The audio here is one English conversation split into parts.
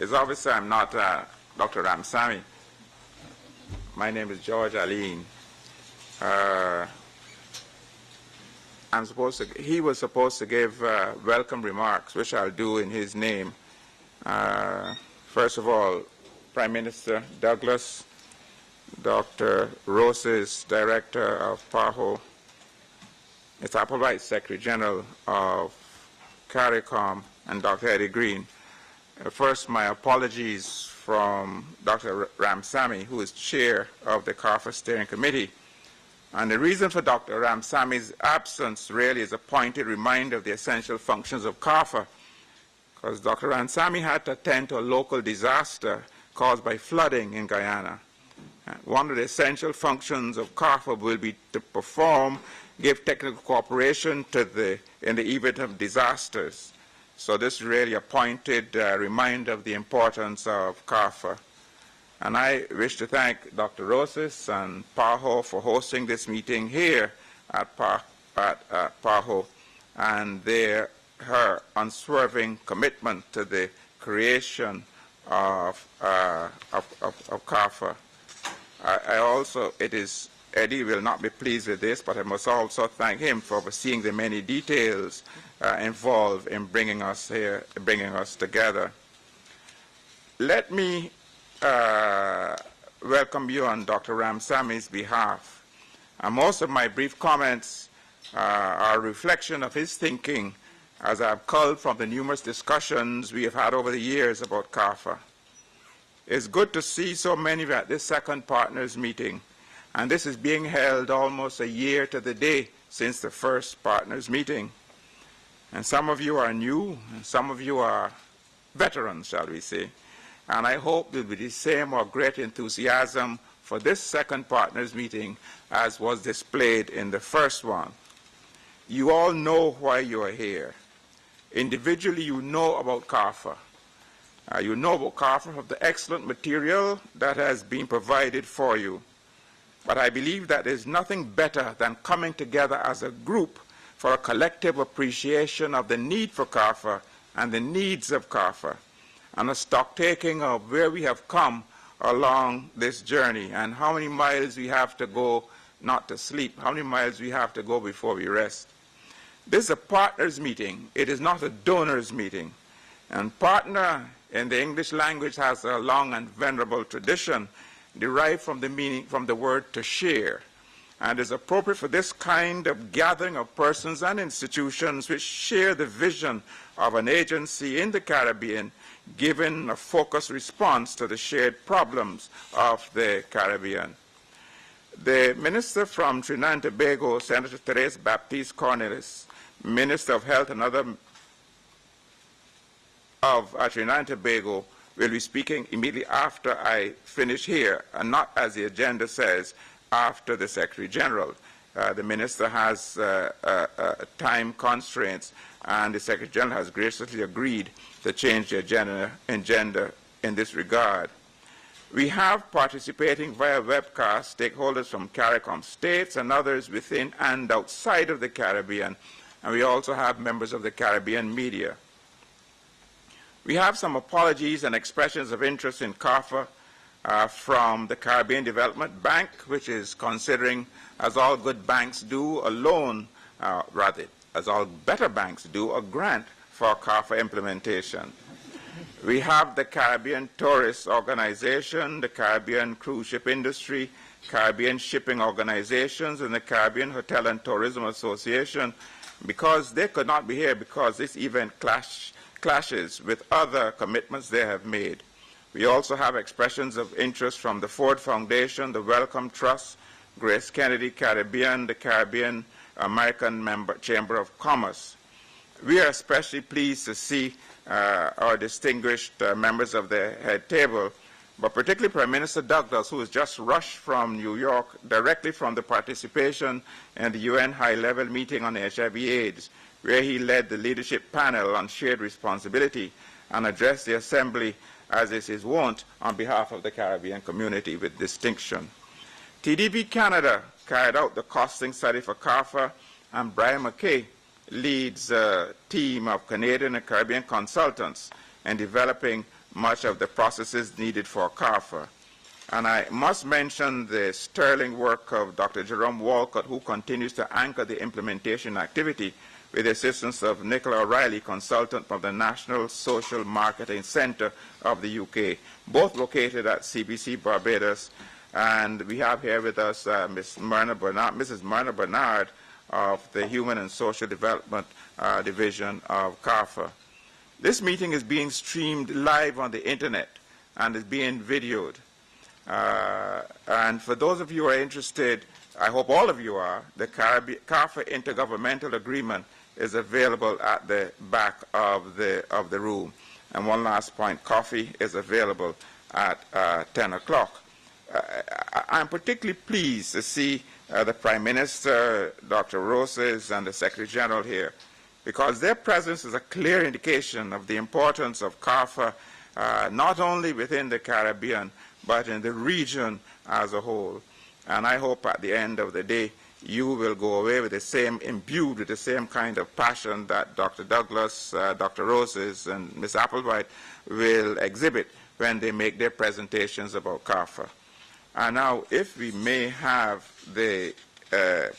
It's obvious I'm not Dr. Ramsamy. My name is George Alleyne. He was supposed to give welcome remarks, which I'll do in his name. First of all, Prime Minister Douglas, Dr. Roses, Director of PAHO, Ms. Applewhaite, Secretary General of CARICOM, and Dr. Eddie Green. First, my apologies from Dr. Ramsamy, who is Chair of the CARPHA Steering Committee. And the reason for Dr. Ramsamy's absence really is a pointed reminder of the essential functions of CARPHA, because Dr. Ramsamy had to attend to a local disaster caused by flooding in Guyana. One of the essential functions of CARPHA will be to perform, give technical cooperation in the event of disasters. So this is really a pointed reminder of the importance of CARPHA. And I wish to thank Dr. Roses and PAHO for hosting this meeting here at PAHO and her unswerving commitment to the creation of CARPHA. Eddie will not be pleased with this, but I must also thank him for overseeing the many details involved in bringing us here, bringing us together. Let me welcome you on Dr. Ramsamy's behalf. Most of my brief comments are a reflection of his thinking as I've culled from the numerous discussions we have had over the years about CARPHA. It's good to see so many at this second partners meeting, and this is being held almost a year to the day since the first partners meeting. And some of you are new, and some of you are veterans, shall we say. And I hope there will be the same or great enthusiasm for this second partners meeting as was displayed in the first one. You all know why you are here. Individually, you know about CARPHA. You know about CARPHA of the excellent material that has been provided for you. But I believe that there's nothing better than coming together as a group for a collective appreciation of the need for CARPHA and the needs of CARPHA, and a stock-taking of where we have come along this journey and how many miles we have to go not to sleep, how many miles we have to go before we rest. This is a partners meeting. It is not a donors meeting. And partner in the English language has a long and venerable tradition derived from the meaning, from the word to share, and is appropriate for this kind of gathering of persons and institutions which share the vision of an agency in the Caribbean, given a focused response to the shared problems of the Caribbean. The minister from Trinidad and Tobago, Senator Therese Baptiste Cornelis, Minister of Health and other of Trinidad and Tobago, will be speaking immediately after I finish here, and not, as the agenda says, after the Secretary General. The Minister has time constraints, and the Secretary General has graciously agreed to change the agenda in this regard. We have participating via webcast stakeholders from CARICOM states and others within and outside of the Caribbean, and we also have members of the Caribbean media. We have some apologies and expressions of interest in CARPHA from the Caribbean Development Bank, which is considering, as all good banks do, a loan, rather, as all better banks do, a grant for CARPHA implementation. We have the Caribbean Tourist Organization, the Caribbean Cruise Ship Industry, Caribbean Shipping Organizations, and the Caribbean Hotel and Tourism Association, because they could not be here because this event clashes with other commitments they have made. We also have expressions of interest from the Ford Foundation, the Wellcome Trust, Grace Kennedy Caribbean, the Caribbean American Chamber of Commerce. We are especially pleased to see our distinguished members of the head table, but particularly Prime Minister Douglas, who has just rushed from New York directly from the participation in the UN high-level meeting on HIV/AIDS, where he led the leadership panel on shared responsibility and addressed the Assembly, as is his wont, on behalf of the Caribbean community with distinction. TDB Canada carried out the costing study for CARPHA, and Brian McKay leads a team of Canadian and Caribbean consultants in developing much of the processes needed for CARPHA. And I must mention the sterling work of Dr. Jerome Walcott, who continues to anchor the implementation activity with the assistance of Nicola O'Reilly, consultant from the National Social Marketing Centre of the UK, both located at CBC Barbados. And we have here with us Mrs. Myrna Bernard of the Human and Social Development Division of CARPHA. This meeting is being streamed live on the internet and is being videoed. And for those of you who are interested, I hope all of you are, the CARPHA Intergovernmental Agreement is available at the back of the room. And one last point, coffee is available at 10 o'clock. I'm particularly pleased to see the Prime Minister, Dr. Roses, and the Secretary General here, because their presence is a clear indication of the importance of CARPHA, not only within the Caribbean, but in the region as a whole. And I hope at the end of the day, you will go away with the same, imbued with the same kind of passion that Dr. Douglas, Dr. Roses, and Ms. Applewhaite will exhibit when they make their presentations about CARPHA. And now, if we may have the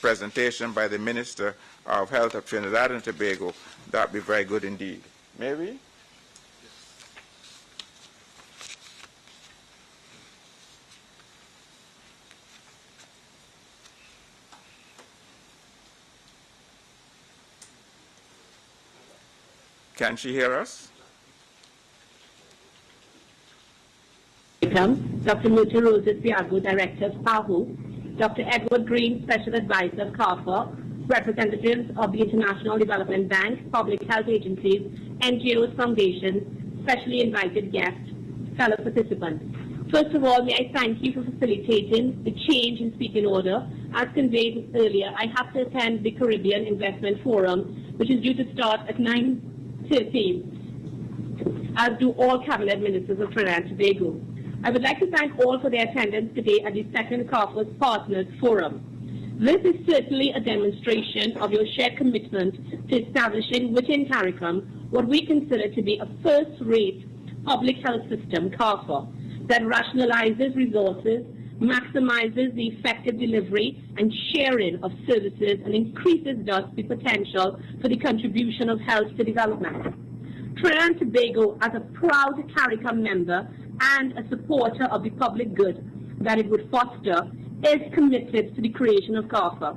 presentation by the Minister of Health of Trinidad and Tobago, that would be very good indeed. May we? Can she hear us? Dr. Mirta Roses, Director of PAHO, Dr. Edward Green, Special Advisor of CARPHA, representatives of the International Development Bank, public health agencies, NGOs, foundations, specially invited guests, fellow participants. First of all, may I thank you for facilitating the change in speaking order. As conveyed earlier, I have to attend the Caribbean Investment Forum, which is due to start at 9:30, as do all Cabinet Ministers of Trinidad and Tobago. I would like to thank all for their attendance today at the second CARPHA's Partners Forum. This is certainly a demonstration of your shared commitment to establishing within CARICOM what we consider to be a first-rate public health system, CARPHA, that rationalizes resources, maximizes the effective delivery and sharing of services, and increases thus the potential for the contribution of health to development. Trinidad and Tobago, as a proud CARICOM member and a supporter of the public good that it would foster, is committed to the creation of CARPHA.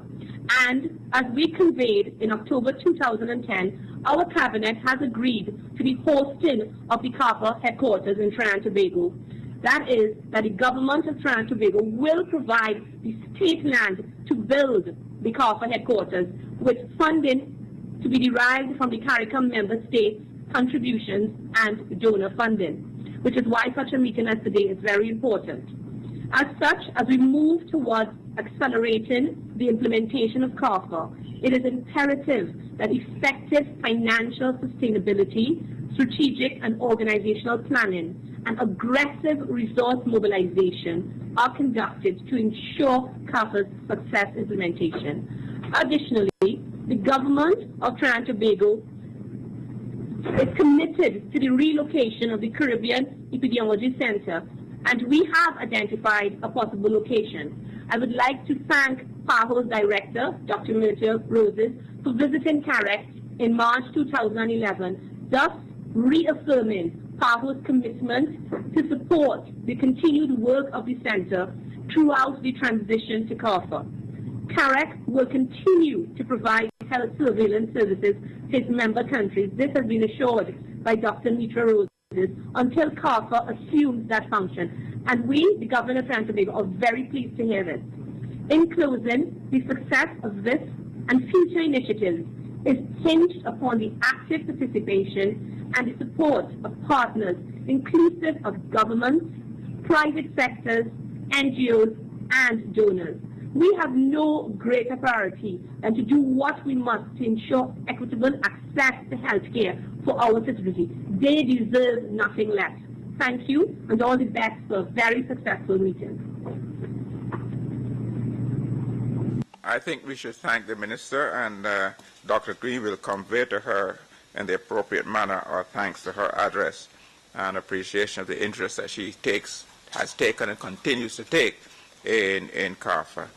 And as we conveyed in October 2010, our Cabinet has agreed to the hosting of the CARPHA headquarters in Trinidad and Tobago. That is, that the government of Trinidad and Tobago will provide the state land to build the CARPHA headquarters, with funding to be derived from the CARICOM member states' contributions and donor funding, which is why such a meeting as today is very important. As such, as we move towards accelerating the implementation of CARPHA, it is imperative that effective financial sustainability, strategic and organizational planning, and aggressive resource mobilization are conducted to ensure CARPHA's success implementation. Additionally, the government of Trinidad and Tobago is committed to the relocation of the Caribbean Epidemiology Center, and we have identified a possible location. I would like to thank PAHO's Director, Dr. Mirta Roses, for visiting CAREC in March 2011, thus reaffirming PAHO's commitment to support the continued work of the Center throughout the transition to CARPHA. CAREC will continue to provide health surveillance services to its member countries. This has been assured by Dr. Mirta Roses until CARPHA assumes that function. And we, the Governor of Trinidad and Tobago, are very pleased to hear this. In closing, the success of this and future initiatives is hinged upon the active participation and the support of partners, inclusive of governments, private sectors, NGOs, and donors. We have no greater priority than to do what we must to ensure equitable access to health care for our citizens. They deserve nothing less. Thank you, and all the best for a very successful meeting. I think we should thank the Minister, and Dr. Green will convey to her in the appropriate manner our thanks to her address. and appreciation of the interest that she has taken and continues to take in CARPHA.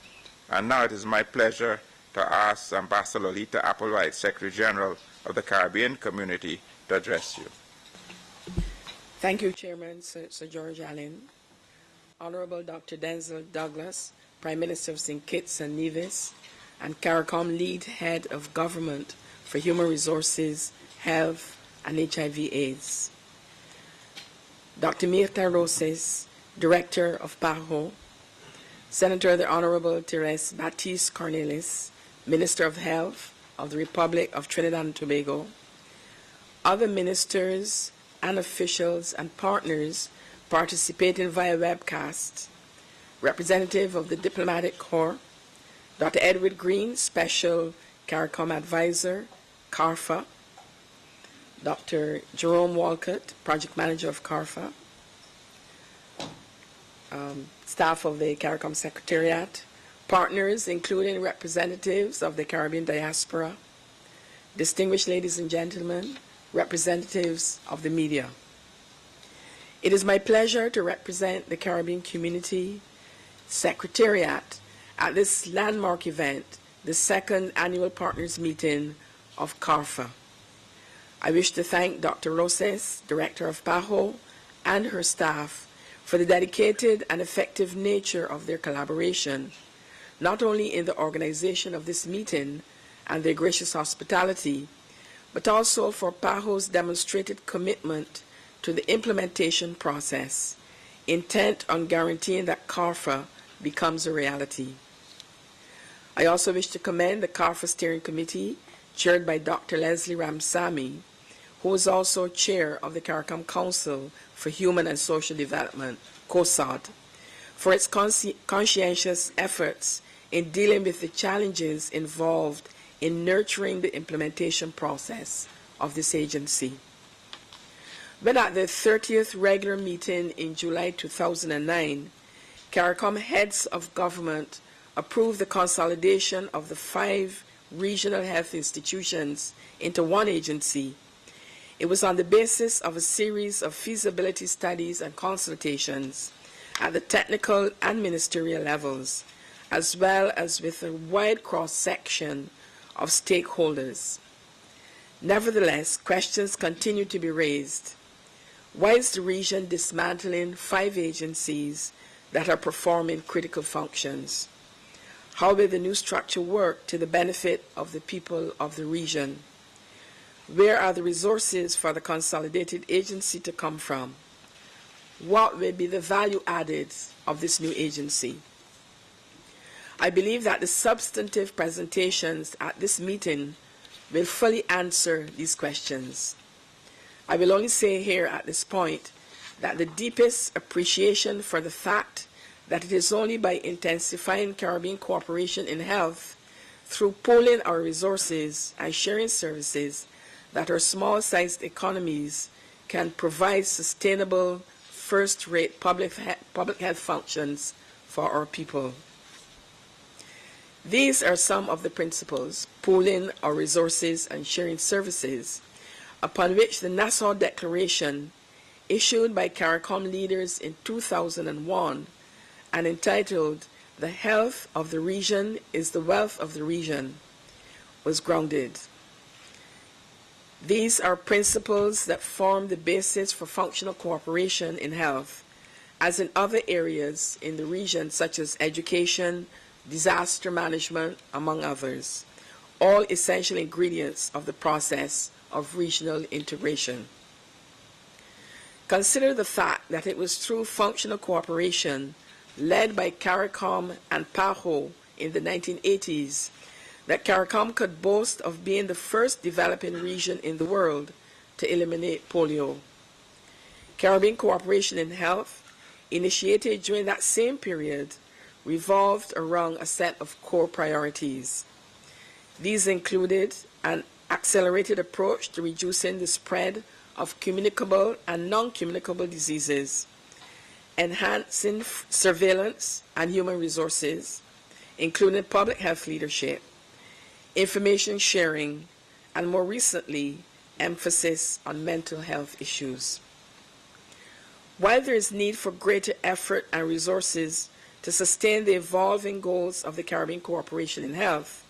And now it is my pleasure to ask Ambassador Lolita Applewhaite, Secretary General of the Caribbean Community, to address you. Thank you, Chairman Sir George Alleyne. Honorable Dr. Denzil Douglas, Prime Minister of St. Kitts and Nevis, and CARICOM Lead Head of Government for Human Resources, Health, and HIV/AIDS. Dr. Mirta Roses, Director of PAHO, Senator the Honorable Therese Baptiste Cornelis, Minister of Health of the Republic of Trinidad and Tobago, other ministers and officials and partners participating via webcast, representative of the Diplomatic Corps, Dr. Edward Green, Special CARICOM Advisor, CARPHA, Dr. Jerome Walcott, Project Manager of CARPHA, staff of the CARICOM Secretariat, partners including representatives of the Caribbean diaspora, distinguished ladies and gentlemen, representatives of the media. It is my pleasure to represent the Caribbean Community Secretariat at this landmark event, the second annual partners meeting of CARPHA. I wish to thank Dr. Roses, Director of PAHO, and her staff for the dedicated and effective nature of their collaboration, not only in the organization of this meeting and their gracious hospitality, but also for PAHO's demonstrated commitment to the implementation process, intent on guaranteeing that CARPHA becomes a reality. I also wish to commend the CARPHA Steering Committee, chaired by Dr. Leslie Ramsamy, who is also chair of the CARICOM Council for Human and Social Development, COSOD, for its conscientious efforts in dealing with the challenges involved in nurturing the implementation process of this agency. When at the 30th regular meeting in July 2009, CARICOM heads of government approved the consolidation of the 5 regional health institutions into one agency. It was on the basis of a series of feasibility studies and consultations at the technical and ministerial levels, as well as with a wide cross-section of stakeholders. Nevertheless, questions continue to be raised. Why is the region dismantling 5 agencies that are performing critical functions? How will the new structure work to the benefit of the people of the region? Where are the resources for the consolidated agency to come from? What will be the value added of this new agency? I believe that the substantive presentations at this meeting will fully answer these questions. I will only say here at this point that the deepest appreciation for the fact that it is only by intensifying Caribbean cooperation in health through pooling our resources and sharing services that our small-sized economies can provide sustainable, first-rate public health functions for our people. These are some of the principles, pooling our resources and sharing services, upon which the Nassau Declaration, issued by CARICOM leaders in 2001 and entitled "The Health of the Region is the Wealth of the Region," was grounded. These are principles that form the basis for functional cooperation in health, as in other areas in the region such as education, disaster management, among others, all essential ingredients of the process of regional integration. Consider the fact that it was through functional cooperation led by CARICOM and PAHO in the 1980s that CARICOM could boast of being the first developing region in the world to eliminate polio. Caribbean cooperation in health, initiated during that same period, revolved around a set of core priorities. These included an accelerated approach to reducing the spread of communicable and non-communicable diseases, enhancing surveillance and human resources, including public health leadership, information sharing, and more recently, emphasis on mental health issues. While there is need for greater effort and resources to sustain the evolving goals of the Caribbean Cooperation in Health,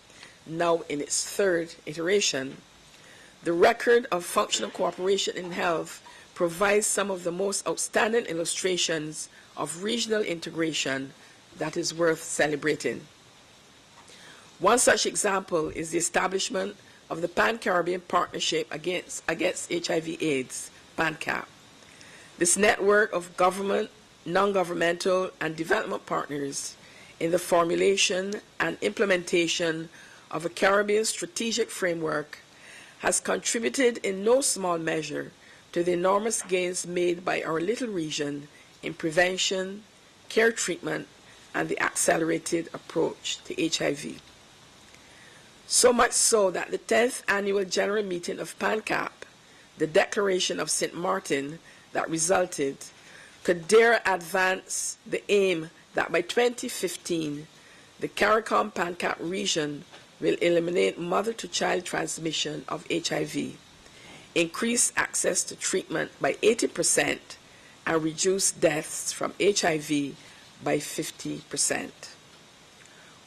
now in its third iteration, the record of functional cooperation in health provides some of the most outstanding illustrations of regional integration that is worth celebrating. One such example is the establishment of the Pan-Caribbean Partnership Against HIV/AIDS, PANCAP. This network of government, non-governmental, and development partners in the formulation and implementation of a Caribbean strategic framework has contributed in no small measure to the enormous gains made by our little region in prevention, care treatment, and the accelerated approach to HIV. So much so that the 10th Annual General Meeting of PANCAP, the Declaration of St. Martin that resulted, could dare advance the aim that by 2015, the CARICOM PANCAP region will eliminate mother-to-child transmission of HIV, increase access to treatment by 80%, and reduce deaths from HIV by 50%.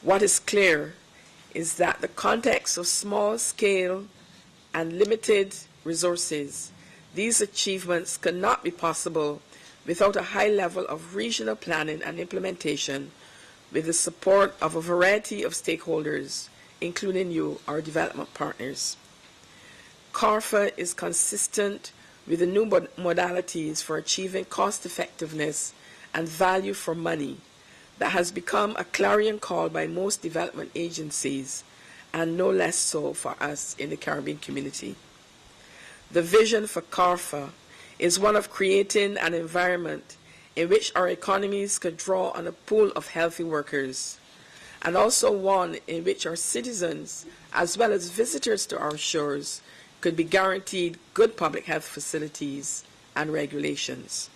What is clear is that the context of small scale and limited resources, these achievements cannot be possible without a high level of regional planning and implementation with the support of a variety of stakeholders, including you, our development partners. CARPHA is consistent with the new modalities for achieving cost effectiveness and value for money that has become a clarion call by most development agencies, and no less so for us in the Caribbean community. The vision for CARPHA is one of creating an environment in which our economies could draw on a pool of healthy workers, and also one in which our citizens, as well as visitors to our shores, could be guaranteed good public health facilities and regulations.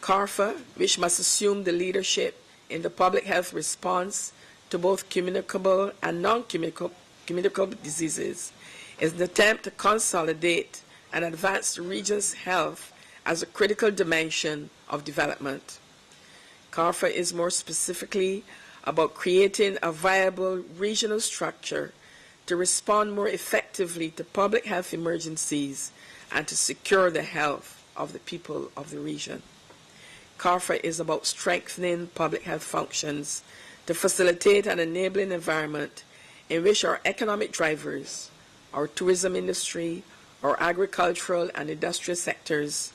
CARPHA, which must assume the leadership in the public health response to both communicable and non-communicable diseases, is an attempt to consolidate and advance the region's health as a critical dimension of development. CARPHA is more specifically about creating a viable regional structure to respond more effectively to public health emergencies and to secure the health of the people of the region. CARPHA is about strengthening public health functions to facilitate an enabling environment in which our economic drivers, our tourism industry, our agricultural and industrial sectors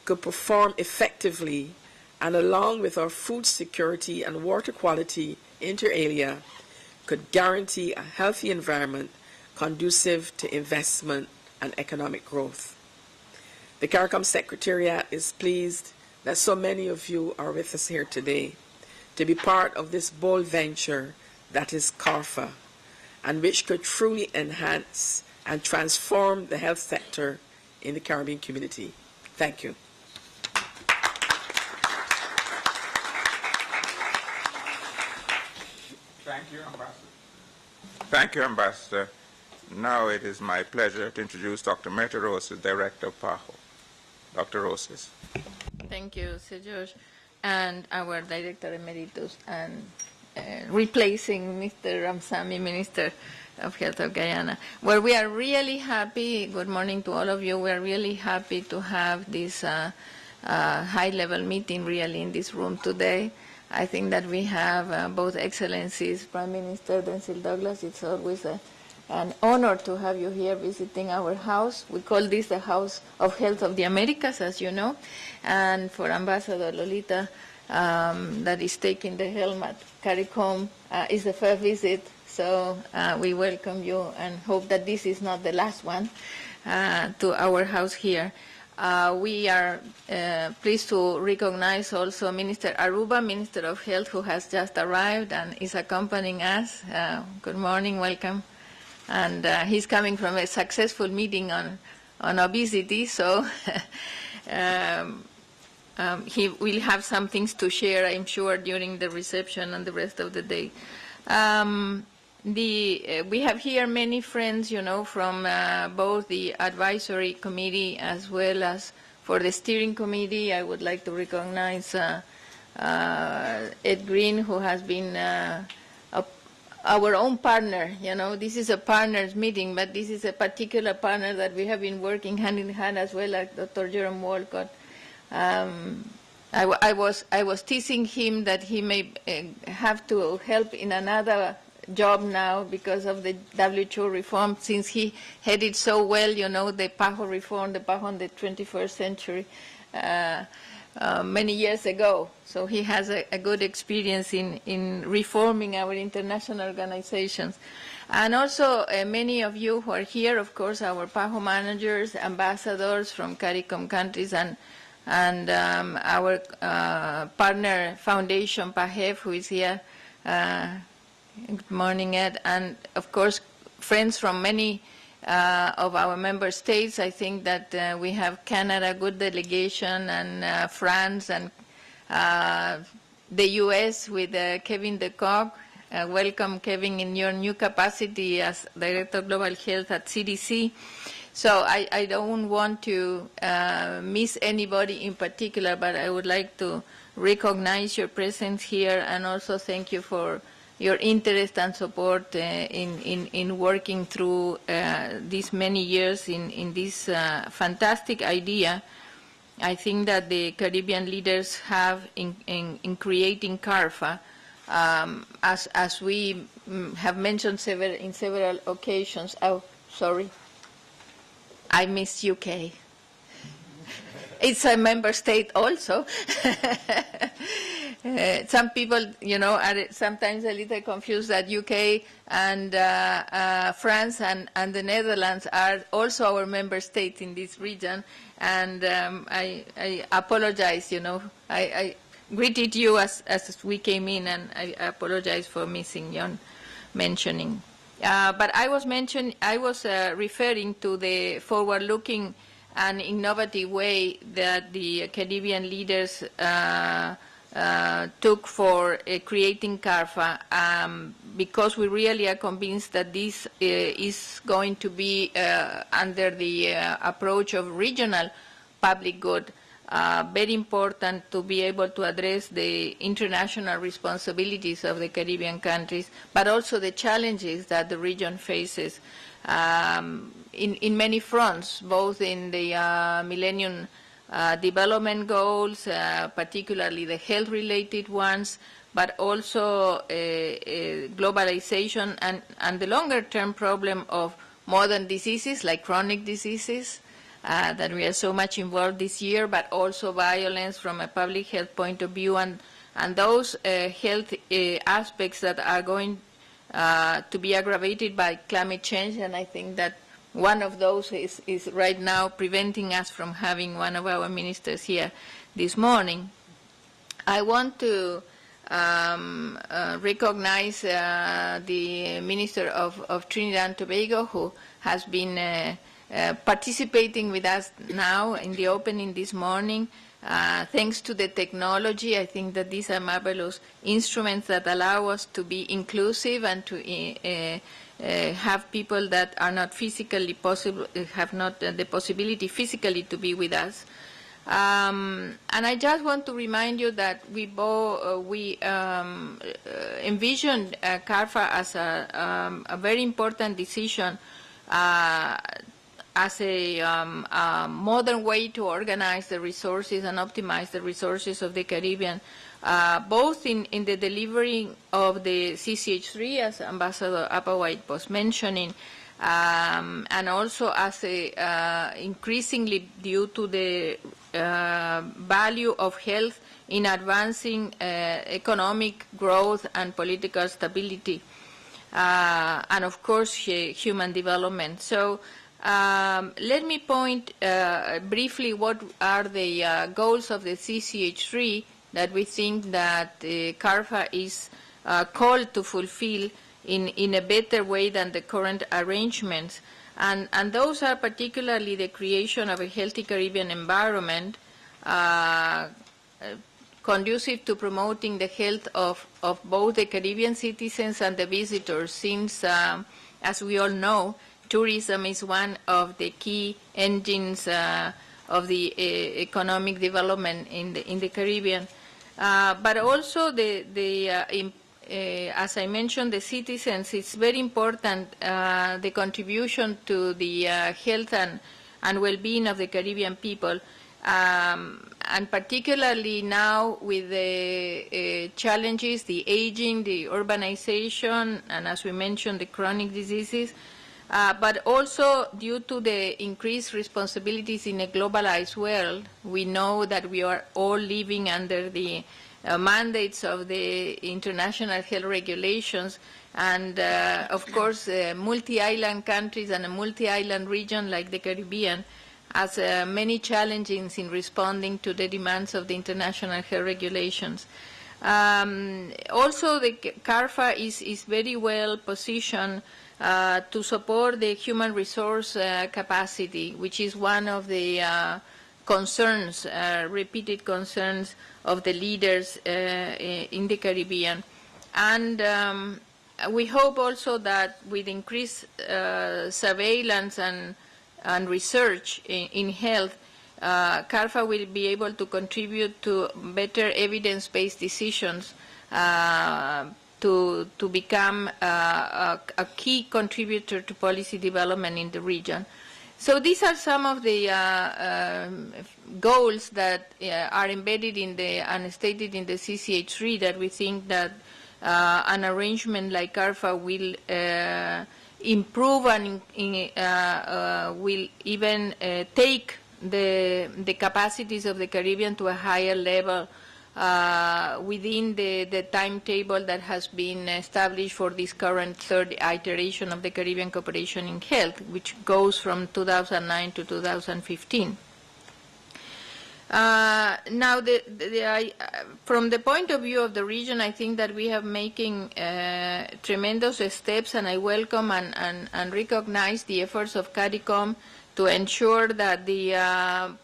could perform effectively, and along with our food security and water quality inter alia, could guarantee a healthy environment conducive to investment and economic growth. The CARICOM Secretariat is pleased that so many of you are with us here today to be part of this bold venture that is CARPHA, and which could truly enhance and transform the health sector in the Caribbean community. Thank you. Thank you, Ambassador. Thank you, Ambassador. Now it is my pleasure to introduce Dr. Mirta Roses, Director of PAHO. Dr. Roses. Thank you, Sir George, and our Director Emeritus, and replacing Mr. Ramsamy, Minister of Health of Guyana. Well, we are really happy. Good morning to all of you. We are really happy to have this high-level meeting really in this room today. I think that we have both excellencies, Prime Minister Denzil Douglas. It's always an honor to have you here visiting our house. We call this the House of Health of the Americas, as you know. And for Ambassador Lolita, that is taking the helm at CARICOM, is the first visit. So we welcome you and hope that this is not the last one to our house here. We are pleased to recognize also Minister Aruba, Minister of Health, who has just arrived and is accompanying us. Good morning, welcome. And he's coming from a successful meeting on obesity, so he will have some things to share, I'm sure, during the reception and the rest of the day. We have here many friends, you know, from both the advisory committee as well as For the steering committee, I would like to recognize Ed Green, who has been our own partner. You know, this is a partners meeting, but this is a particular partner that we have been working hand in hand as well, like Dr. Jerome Walcott. I was teasing him that he may have to help in another job now because of the WHO reform, since he headed so well, you know, the PAHO reform, the PAHO in the 21st century, many years ago. So he has a good experience in reforming our international organizations. And also many of you who are here, of course, our PAHO managers, ambassadors from CARICOM countries, and our partner foundation, PAHEF, who is here. Good morning, Ed. And, of course, friends from many of our member states. I think that we have Canada, good delegation, and France, and the U.S. with Kevin DeCock. Welcome, Kevin, in your new capacity as Director of Global Health at CDC. So I don't want to miss anybody in particular, but I would like to recognize your presence here and also thank you for your interest and support in working through these many years in this fantastic idea. I think that the Caribbean leaders have in creating CARPHA, as we have mentioned in several occasions. Oh, sorry. I miss UK. It's a member state also. Some people, you know, are sometimes a little confused that UK and France and the Netherlands are also our member states in this region. And I apologize, you know. I greeted you as we came in, and I apologize for missing your mentioning. But I was referring to the forward-looking and innovative way that the Caribbean leaders took for creating CARPHA, because we really are convinced that this is going to be under the approach of regional public good, very important to be able to address the international responsibilities of the Caribbean countries, but also the challenges that the region faces in many fronts, both in the Millennium Development Goals, particularly the health-related ones, but also globalization and the longer-term problem of modern diseases like chronic diseases that we are so much involved this year, but also violence from a public health point of view, and those health aspects that are going to be aggravated by climate change. And I think that one of those is right now preventing us from having one of our ministers here this morning. I want to recognize the Minister of Trinidad and Tobago, who has been participating with us now in the opening this morning. Thanks to the technology, I think that these are marvelous instruments that allow us to be inclusive and to have people that are not physically possible, have not the possibility physically to be with us. And I just want to remind you that we envisioned CARPHA as a very important decision as a modern way to organize the resources and optimize the resources of the Caribbean, both in the delivery of the CCH3, as Ambassador Applewhaite was mentioning, and also as increasingly due to the value of health in advancing economic growth and political stability, and of course human development. So let me point briefly what are the goals of the CCH3 that we think that CARPHA is called to fulfill in a better way than the current arrangements. And those are particularly the creation of a healthy Caribbean environment conducive to promoting the health of both the Caribbean citizens and the visitors, since, as we all know, tourism is one of the key engines of the economic development in the Caribbean. But also as I mentioned, the citizens, it's very important the contribution to the health and well-being of the Caribbean people. And particularly now with the challenges, the aging, the urbanization, and as we mentioned, the chronic diseases, but also due to the increased responsibilities in a globalized world, we know that we are all living under the mandates of the international health regulations, and of course multi-island countries and a multi-island region like the Caribbean has many challenges in responding to the demands of the international health regulations. Also, the CARPHA is very well positioned to support the human resource capacity, which is one of the concerns, repeated concerns of the leaders in the Caribbean. And we hope also that with increased surveillance and research in health, CARPHA will be able to contribute to better evidence-based decisions to become a key contributor to policy development in the region. So these are some of the goals that are embedded in and stated in the CCH3 that we think that an arrangement like CARPHA will improve and will even take the capacities of the Caribbean to a higher level within the timetable that has been established for this current third iteration of the Caribbean Cooperation in Health, which goes from 2009 to 2015. Now, from the point of view of the region, I think that we have making tremendous steps, and I welcome and recognize the efforts of CARICOM to ensure that the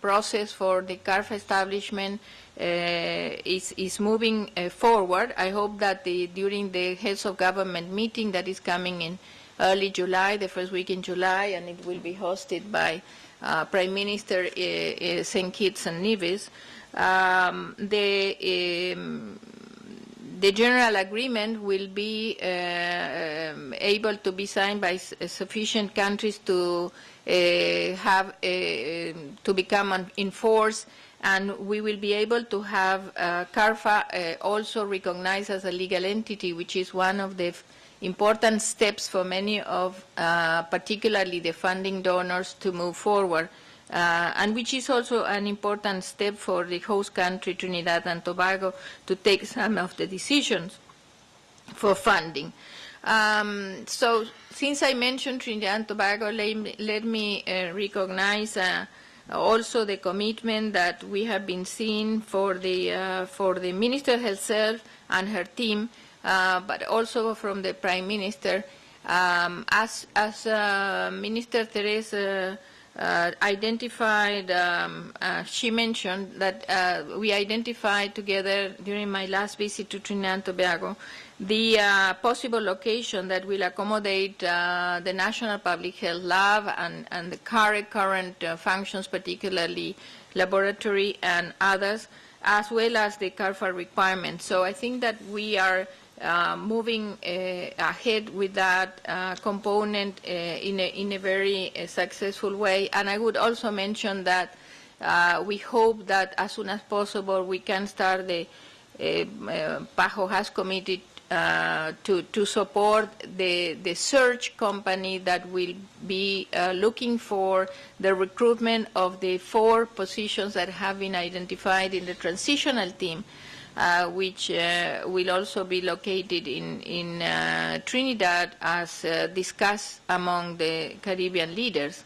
process for the CARPHA establishment is moving forward. I hope that during the Heads of Government meeting that is coming in early July, the first week in July, and it will be hosted by Prime Minister St. Kitts and Nevis, the general agreement will be able to be signed by sufficient countries to become enforced, and we will be able to have CARPHA also recognized as a legal entity, which is one of the important steps for many of, particularly the funding donors, to move forward, and which is also an important step for the host country, Trinidad and Tobago, to take some of the decisions for funding. So since I mentioned Trinidad and Tobago, let me recognize also the commitment that we have been seeing for the Minister herself and her team, but also from the Prime Minister. As Minister Therese identified, she mentioned that we identified together during my last visit to Trinidad and Tobago the possible location that will accommodate the National Public Health Lab and the current functions, particularly laboratory and others, as well as the CARPHA requirements. So I think that we are moving ahead with that component in a very successful way. And I would also mention that we hope that as soon as possible we can start PAHO has committed to support the search company that will be looking for the recruitment of the 4 positions that have been identified in the transitional team, which will also be located in Trinidad as discussed among the Caribbean leaders.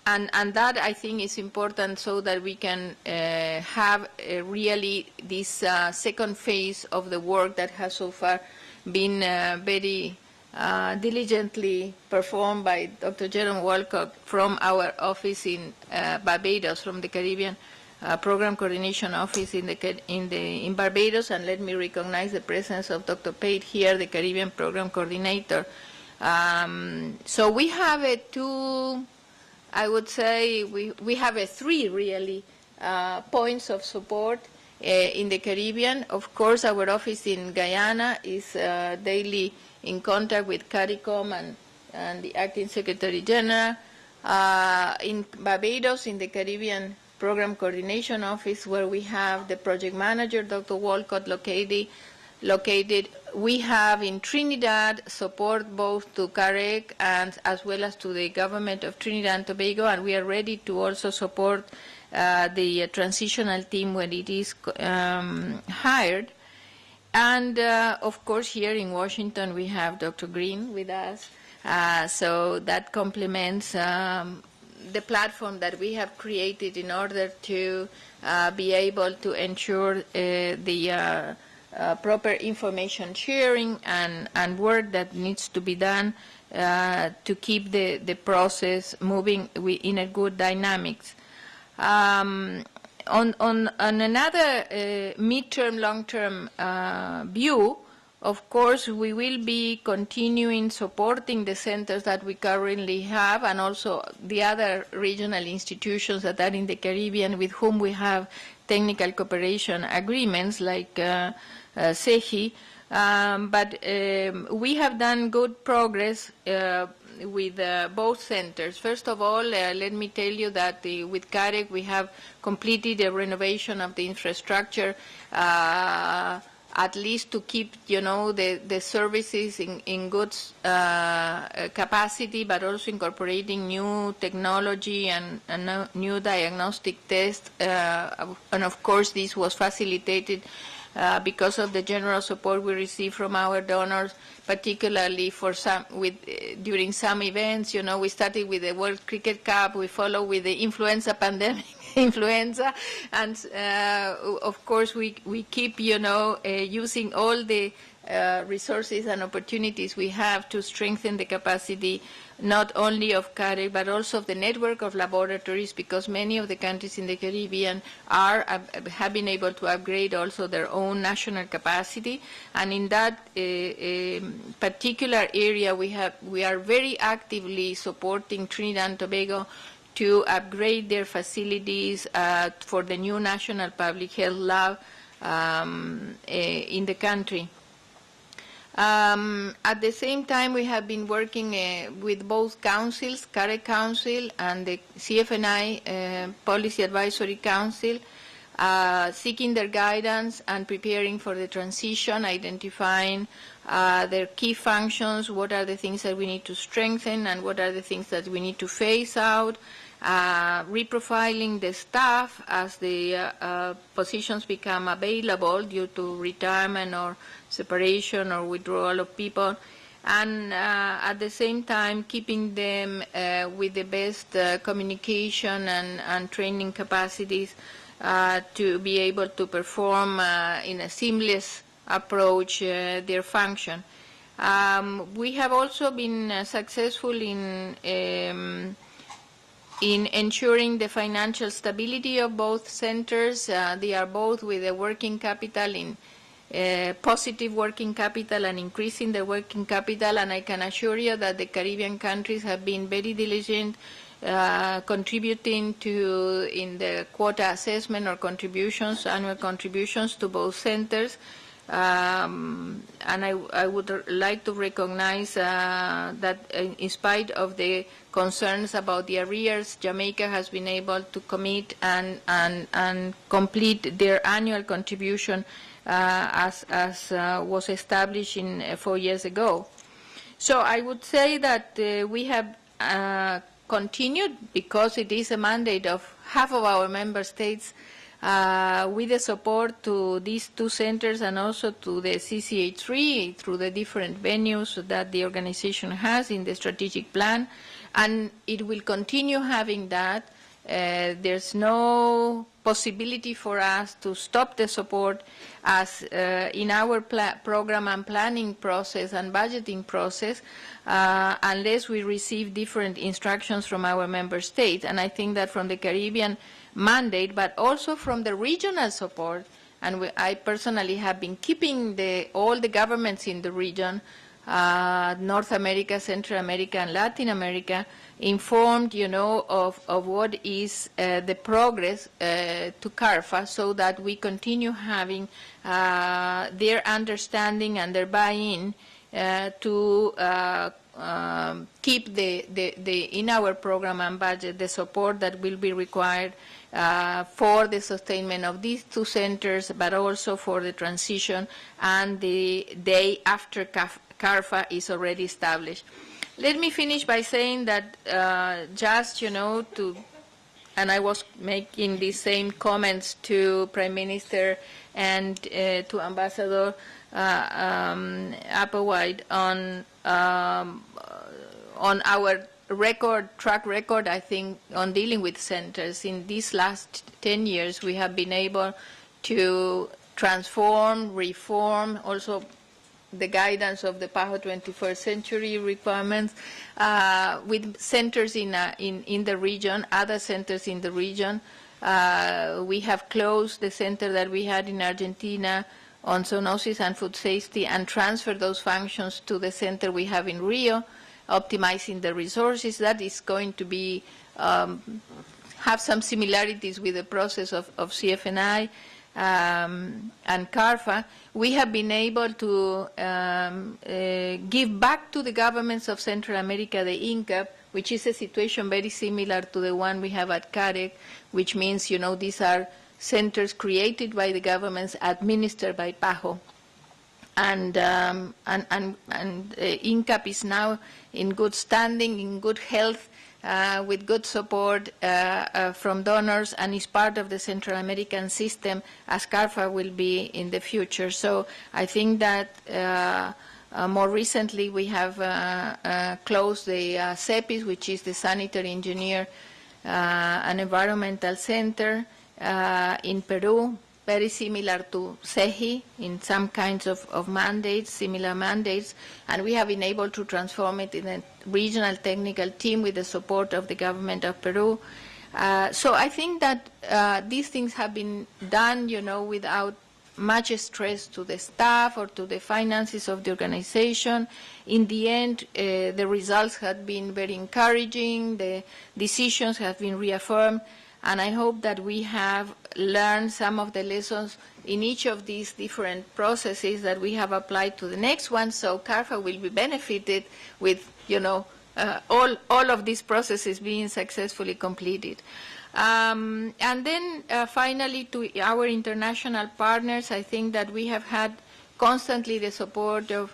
And that, I think, is important so that we can have really this second phase of the work that has so far been very diligently performed by Dr. Jerome Walcott from our office in Barbados, from the Caribbean Program Coordination Office in Barbados. And let me recognize the presence of Dr. Pate here, the Caribbean Program Coordinator. So we have 2 I would say we have three really points of support in the Caribbean. Of course, our office in Guyana is daily in contact with CARICOM and the Acting Secretary General. In Barbados, in the Caribbean Program Coordination Office, where we have the project manager, Dr. Walcott, located. We have in Trinidad support both to CAREC and as well as to the government of Trinidad and Tobago, and we are ready to also support the transitional team when it is hired. And of course, here in Washington, we have Dr. Green with us. So that complements the platform that we have created in order to be able to ensure the proper information sharing and work that needs to be done to keep the process moving in a good dynamics. On another midterm, long-term view, of course, we will be continuing supporting the centers that we currently have and also the other regional institutions that are in the Caribbean with whom we have technical cooperation agreements like CEHI. But we have done good progress with both centers. First of all, let me tell you that with CAREC we have completed a renovation of the infrastructure at least to keep, the services in good capacity, but also incorporating new technology and new diagnostic tests. And of course, this was facilitated because of the general support we receive from our donors, particularly for during some events. We started with the World Cricket Cup, we follow with the influenza pandemic, and of course we keep, using all the resources and opportunities we have to strengthen the capacity not only of CAREC but also of the network of laboratories, because many of the countries in the Caribbean have been able to upgrade also their own national capacity. And in that particular area, we are very actively supporting Trinidad and Tobago to upgrade their facilities for the new National Public Health Lab in the country. At the same time, we have been working with both councils, CAREC Council and the CFNI Policy Advisory Council, seeking their guidance and preparing for the transition, identifying their key functions, what are the things that we need to strengthen and what are the things that we need to phase out, reprofiling the staff as the positions become available due to retirement or separation or withdrawal of people, and at the same time keeping them with the best communication and training capacities to be able to perform in a seamless approach their function. We have also been successful in ensuring the financial stability of both centers. They are both with a working capital in positive working capital and increasing their working capital, and I can assure you that the Caribbean countries have been very diligent contributing in the quota assessment or contributions, annual contributions to both centers. And I would like to recognize that in spite of the concerns about the arrears, Jamaica has been able to commit and complete their annual contribution as was established 4 years ago. So I would say that we have continued, because it is a mandate of half of our member states, with the support to these two centers and also to the CCH3 through the different venues that the organization has in the strategic plan, and it will continue having that. There's no possibility for us to stop the support as in our program and planning process and budgeting process unless we receive different instructions from our member states. And I think that from the Caribbean mandate, but also from the regional support, and I personally have been keeping all the governments in the region North America, Central America, and Latin America, informed, of what is the progress to CARPHA, so that we continue having their understanding and their buy-in to keep in our program and budget the support that will be required for the sustainment of these two centers, but also for the transition and the day after CARPHA is already established. Let me finish by saying that and I was making the same comments to Prime Minister and to Ambassador Applewhaite on our track record, I think, on dealing with centers. In these last 10 years, we have been able to transform, reform, also the guidance of the PAHO 21st century requirements with centers in the region, other centers in the region. We have closed the center that we had in Argentina on zoonosis and food safety and transferred those functions to the center we have in Rio, optimizing the resources. That is going to be have some similarities with the process of CFNI and CARPHA. We have been able to give back to the governments of Central America the INCAP, which is a situation very similar to the one we have at CAREC, which means, these are centers created by the governments, administered by PAHO. And INCAP is now in good standing, in good health, with good support from donors, and is part of the Central American system, as CARPHA will be in the future. So I think that more recently we have closed the CEPIS, which is the Sanitary Engineer and Environmental Center in Peru, very similar to CEHI in some kinds of mandates, similar mandates, and we have been able to transform it in a regional technical team with the support of the government of Peru. So I think that these things have been done, without much stress to the staff or to the finances of the organization. In the end, the results have been very encouraging, the decisions have been reaffirmed, and I hope that we have learned some of the lessons in each of these different processes that we have applied to the next one, so CARPHA will be benefited with, all of these processes being successfully completed. And then finally, to our international partners, I think that we have had constantly the support of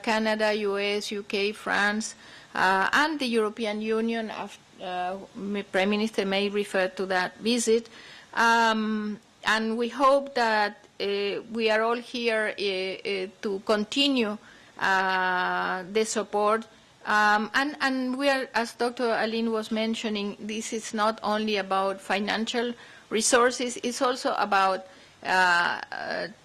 Canada, US, UK, France, and the European Union. Prime Minister may refer to that visit. And we hope that we are all here to continue the support. And we are, as Dr. Alleyne was mentioning, this is not only about financial resources, it's also about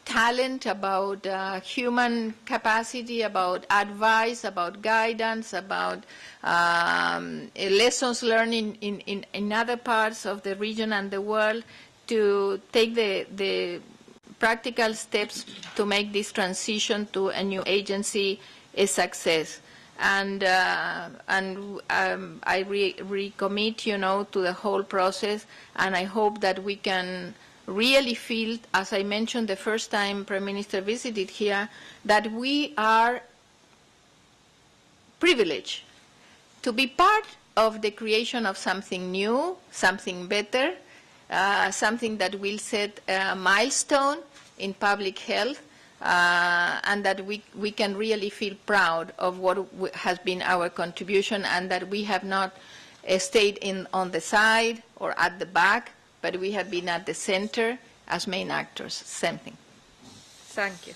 talent, about human capacity, about advice, about guidance, about lessons learned in other parts of the region and the world, to take the practical steps to make this transition to a new agency a success. And I recommit, to the whole process, and I hope that we can really feel, as I mentioned the first time Prime Minister visited here, that we are privileged to be part of the creation of something new, something better, something that will set a milestone in public health, and that we can really feel proud of what has been our contribution, and that we have not stayed on the side or at the back, but we have been at the center as main actors. Same thing. Thank you.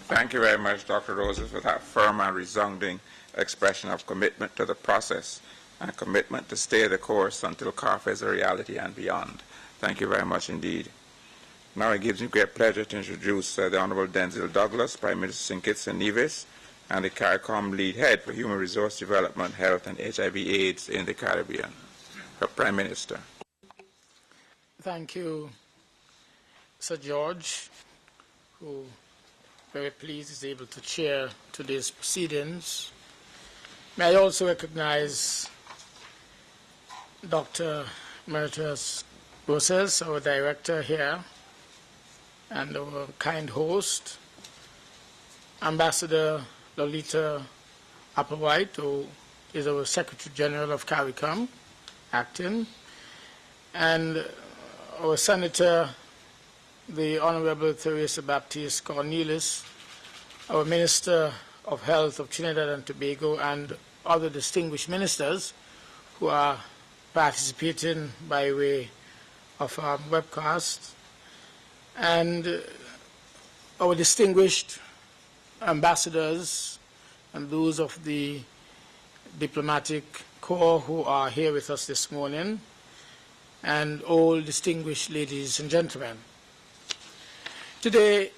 Thank you very much, Dr. Roses, for that firm and resounding expression of commitment to the process and commitment to stay the course until CARPHA is a reality and beyond. Thank you very much indeed. Now it gives me great pleasure to introduce the Honorable Denzil Douglas, Prime Minister St. Kitts and Nevis, and the CARICOM lead head for Human Resource Development, Health and HIV/AIDS in the Caribbean. Prime Minister. Thank you, Sir George, who very pleased is able to chair today's proceedings. May I also recognize Dr. Mirta Roses, our director here, and our kind host, Ambassador Lolita Applewhaite, who is our Secretary General of CARICOM, acting, and our Senator, the Honorable Teresa Baptiste Cornelius, our Minister of Health of Trinidad and Tobago, and other distinguished ministers who are participating by way of our webcast, and our distinguished ambassadors and those of the diplomatic corps who are here with us this morning, and all distinguished ladies and gentlemen. Today,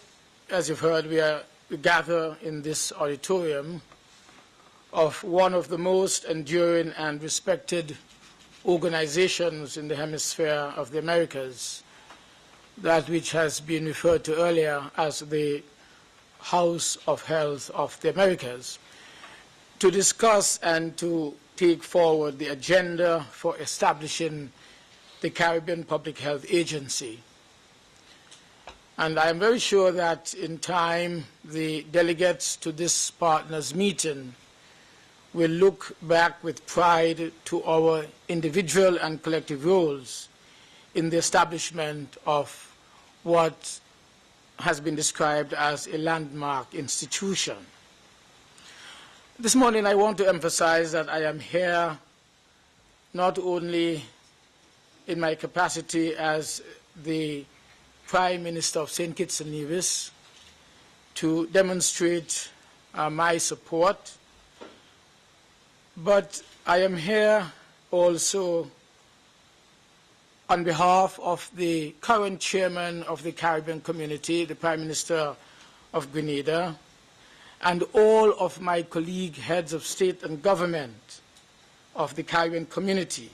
as you've heard, we gather in this auditorium of one of the most enduring and respected organizations in the hemisphere of the Americas, that which has been referred to earlier as the House of Health of the Americas, to discuss and to take forward the agenda for establishing the Caribbean Public Health Agency. And I am very sure that in time the delegates to this partners meeting will look back with pride to our individual and collective roles in the establishment of what has been described as a landmark institution. This morning I want to emphasize that I am here not only in my capacity as the Prime Minister of St. Kitts and Nevis to demonstrate my support, but I am here also on behalf of the current chairman of the Caribbean community, the Prime Minister of Grenada, and all of my colleague heads of state and government of the Caribbean community.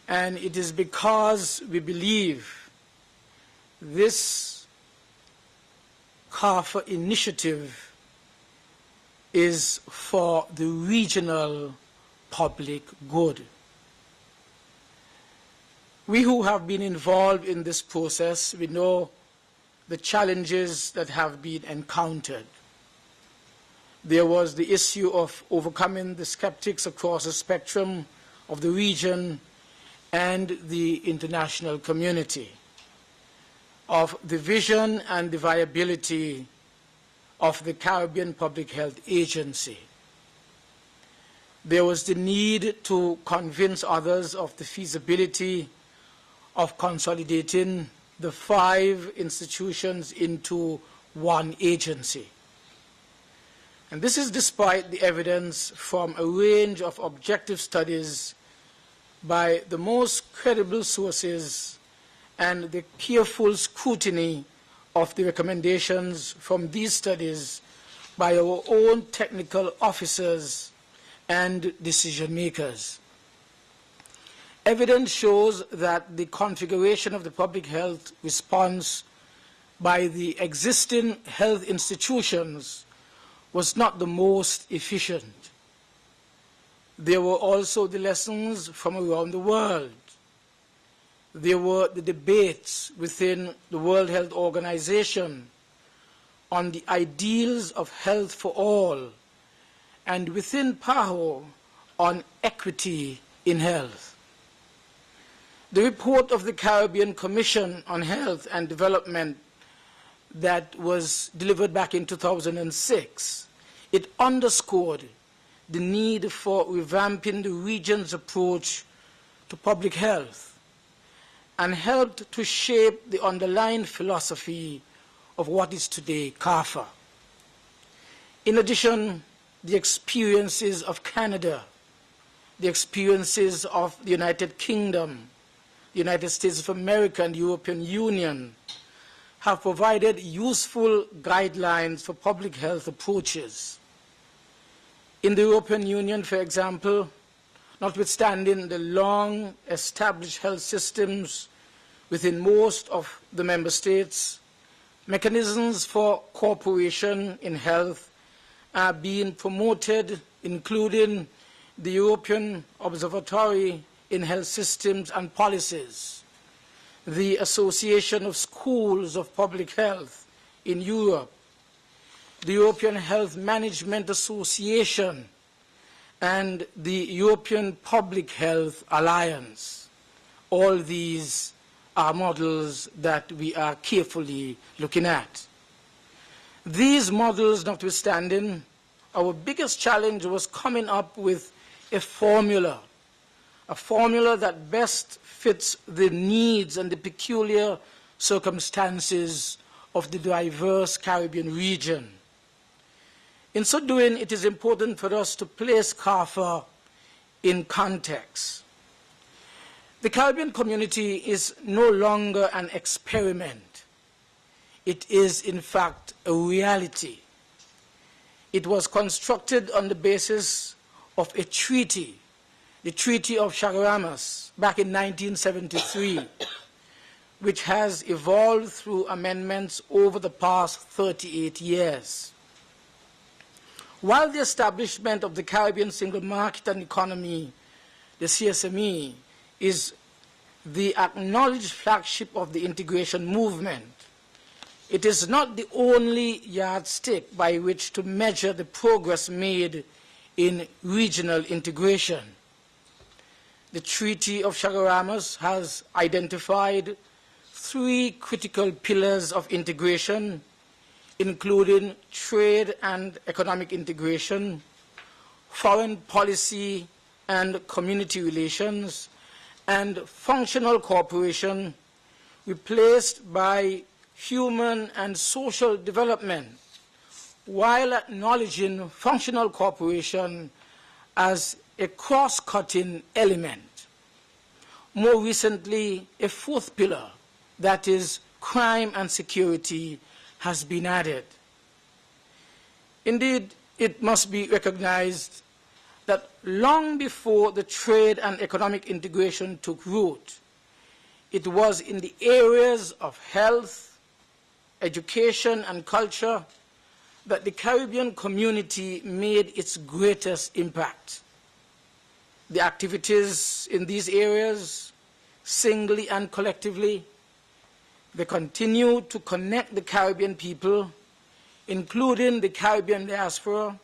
And it is because we believe this CARPHA initiative is for the regional public good. We who have been involved in this process, we know the challenges that have been encountered. There was the issue of overcoming the skeptics across the spectrum of the region and the international community, of the vision and the viability of the Caribbean Public Health Agency. There was the need to convince others of the feasibility of consolidating the 5 institutions into one agency. And this is despite the evidence from a range of objective studies by the most credible sources and the careful scrutiny of the recommendations from these studies by our own technical officers and decision makers. Evidence shows that the configuration of the public health response by the existing health institutions was not the most efficient. There were also the lessons from around the world. There were the debates within the World Health Organization on the ideals of health for all, and within PAHO on equity in health. The report of the Caribbean Commission on Health and Development that was delivered back in 2006, it underscored the need for revamping the region's approach to public health and helped to shape the underlying philosophy of what is today CARPHA. In addition, the experiences of Canada, the experiences of the United Kingdom, the United States of America, and the European Union have provided useful guidelines for public health approaches. In the European Union, for example, notwithstanding the long-established health systems within most of the member states, mechanisms for cooperation in health are being promoted, including the European Observatory in Health Systems and Policies, the Association of Schools of Public Health in Europe, the European Health Management Association, and the European Public Health Alliance. All these are models that we are carefully looking at. These models notwithstanding, our biggest challenge was coming up with a formula that best fits the needs and the peculiar circumstances of the diverse Caribbean region. In so doing, it is important for us to place CARPHA in context. The Caribbean community is no longer an experiment. It is, in fact, a reality. It was constructed on the basis of a treaty, the Treaty of Chaguaramas, back in 1973, which has evolved through amendments over the past 38 years. While the establishment of the Caribbean Single Market and Economy, the CSME, is the acknowledged flagship of the integration movement, it is not the only yardstick by which to measure the progress made in regional integration. The Treaty of Chaguaramas has identified 3 critical pillars of integration, including trade and economic integration, foreign policy and community relations, and functional cooperation, replaced by human and social development, while acknowledging functional cooperation as a cross-cutting element. More recently, a 4th pillar, that is crime and security, has been added. Indeed, it must be recognized that long before the trade and economic integration took root, it was in the areas of health, education, and culture that the Caribbean community made its greatest impact. The activities in these areas, singly and collectively, they continue to connect the Caribbean people, including the Caribbean diaspora,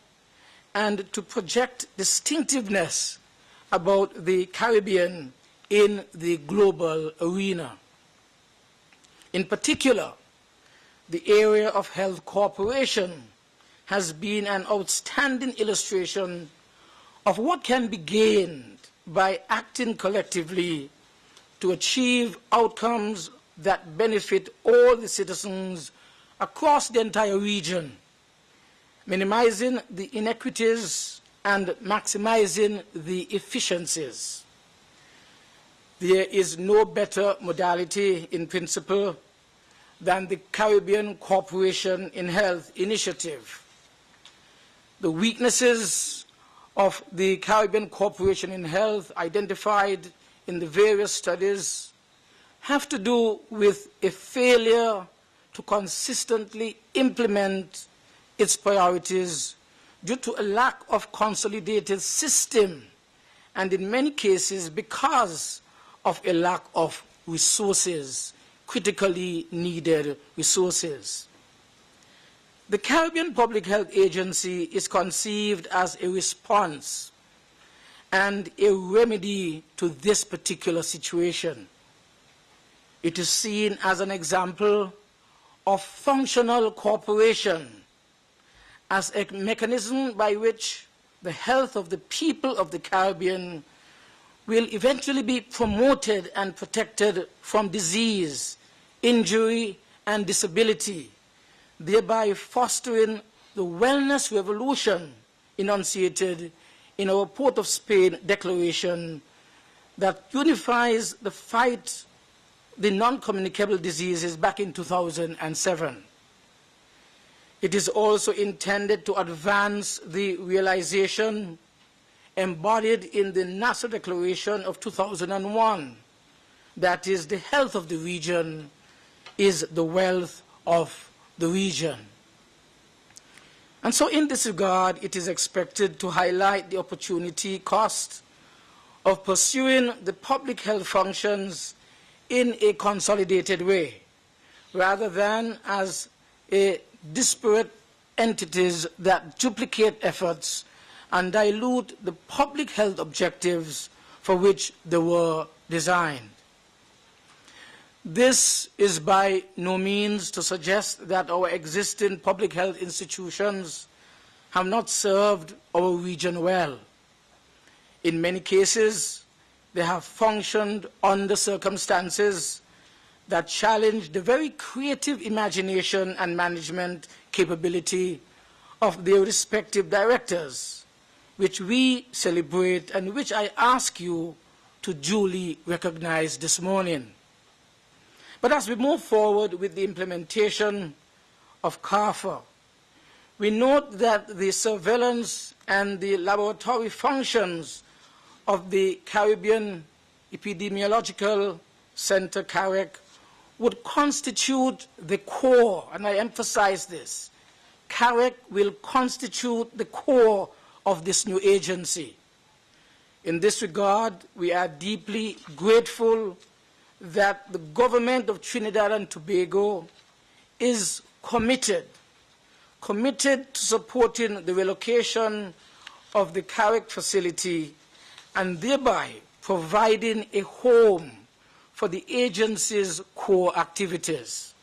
and to project distinctiveness about the Caribbean in the global arena. In particular, the area of health cooperation has been an outstanding illustration of what can be gained by acting collectively to achieve outcomes that benefit all the citizens across the entire region, minimizing the inequities and maximizing the efficiencies. There is no better modality in principle than the Caribbean Cooperation in Health initiative. The weaknesses of the Caribbean Cooperation in Health identified in the various studies have to do with a failure to consistently implement its priorities due to a lack of consolidated system, and in many cases because of a lack of resources, critically needed resources. The Caribbean Public Health Agency is conceived as a response and a remedy to this particular situation. It is seen as an example of functional cooperation, as a mechanism by which the health of the people of the Caribbean will eventually be promoted and protected from disease, injury, and disability, thereby fostering the wellness revolution enunciated in our Port of Spain declaration that unifies the fight the non-communicable diseases back in 2007. It is also intended to advance the realization embodied in the Nassau Declaration of 2001, that is, the health of the region is the wealth of the region. And so in this regard, it is expected to highlight the opportunity cost of pursuing the public health functions in a consolidated way, rather than as a disparate entities that duplicate efforts and dilute the public health objectives for which they were designed. This is by no means to suggest that our existing public health institutions have not served our region well. In many cases, they have functioned under circumstances that challenge the very creative imagination and management capability of their respective directors, which we celebrate and which I ask you to duly recognize this morning. But as we move forward with the implementation of CARPHA, we note that the surveillance and the laboratory functions of the Caribbean Epidemiological Center, CARIC, would constitute the core, and I emphasize this, CARIC will constitute the core of this new agency. In this regard, we are deeply grateful that the government of Trinidad and Tobago is committed to supporting the relocation of the CARIC facility and thereby providing a home for the agency's core activities.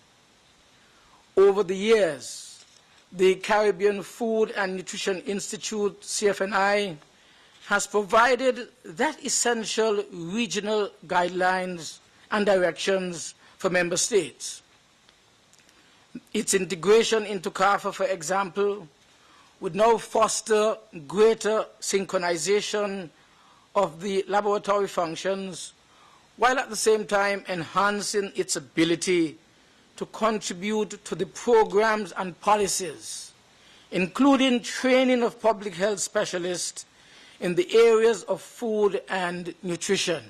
Over the years, the Caribbean Food and Nutrition Institute, CFNI, has provided that essential regional guidelines and directions for member states. Its integration into CARPHA, for example, would now foster greater synchronization of the laboratory functions, while at the same time enhancing its ability to contribute to the programs and policies, including training of public health specialists in the areas of food and nutrition.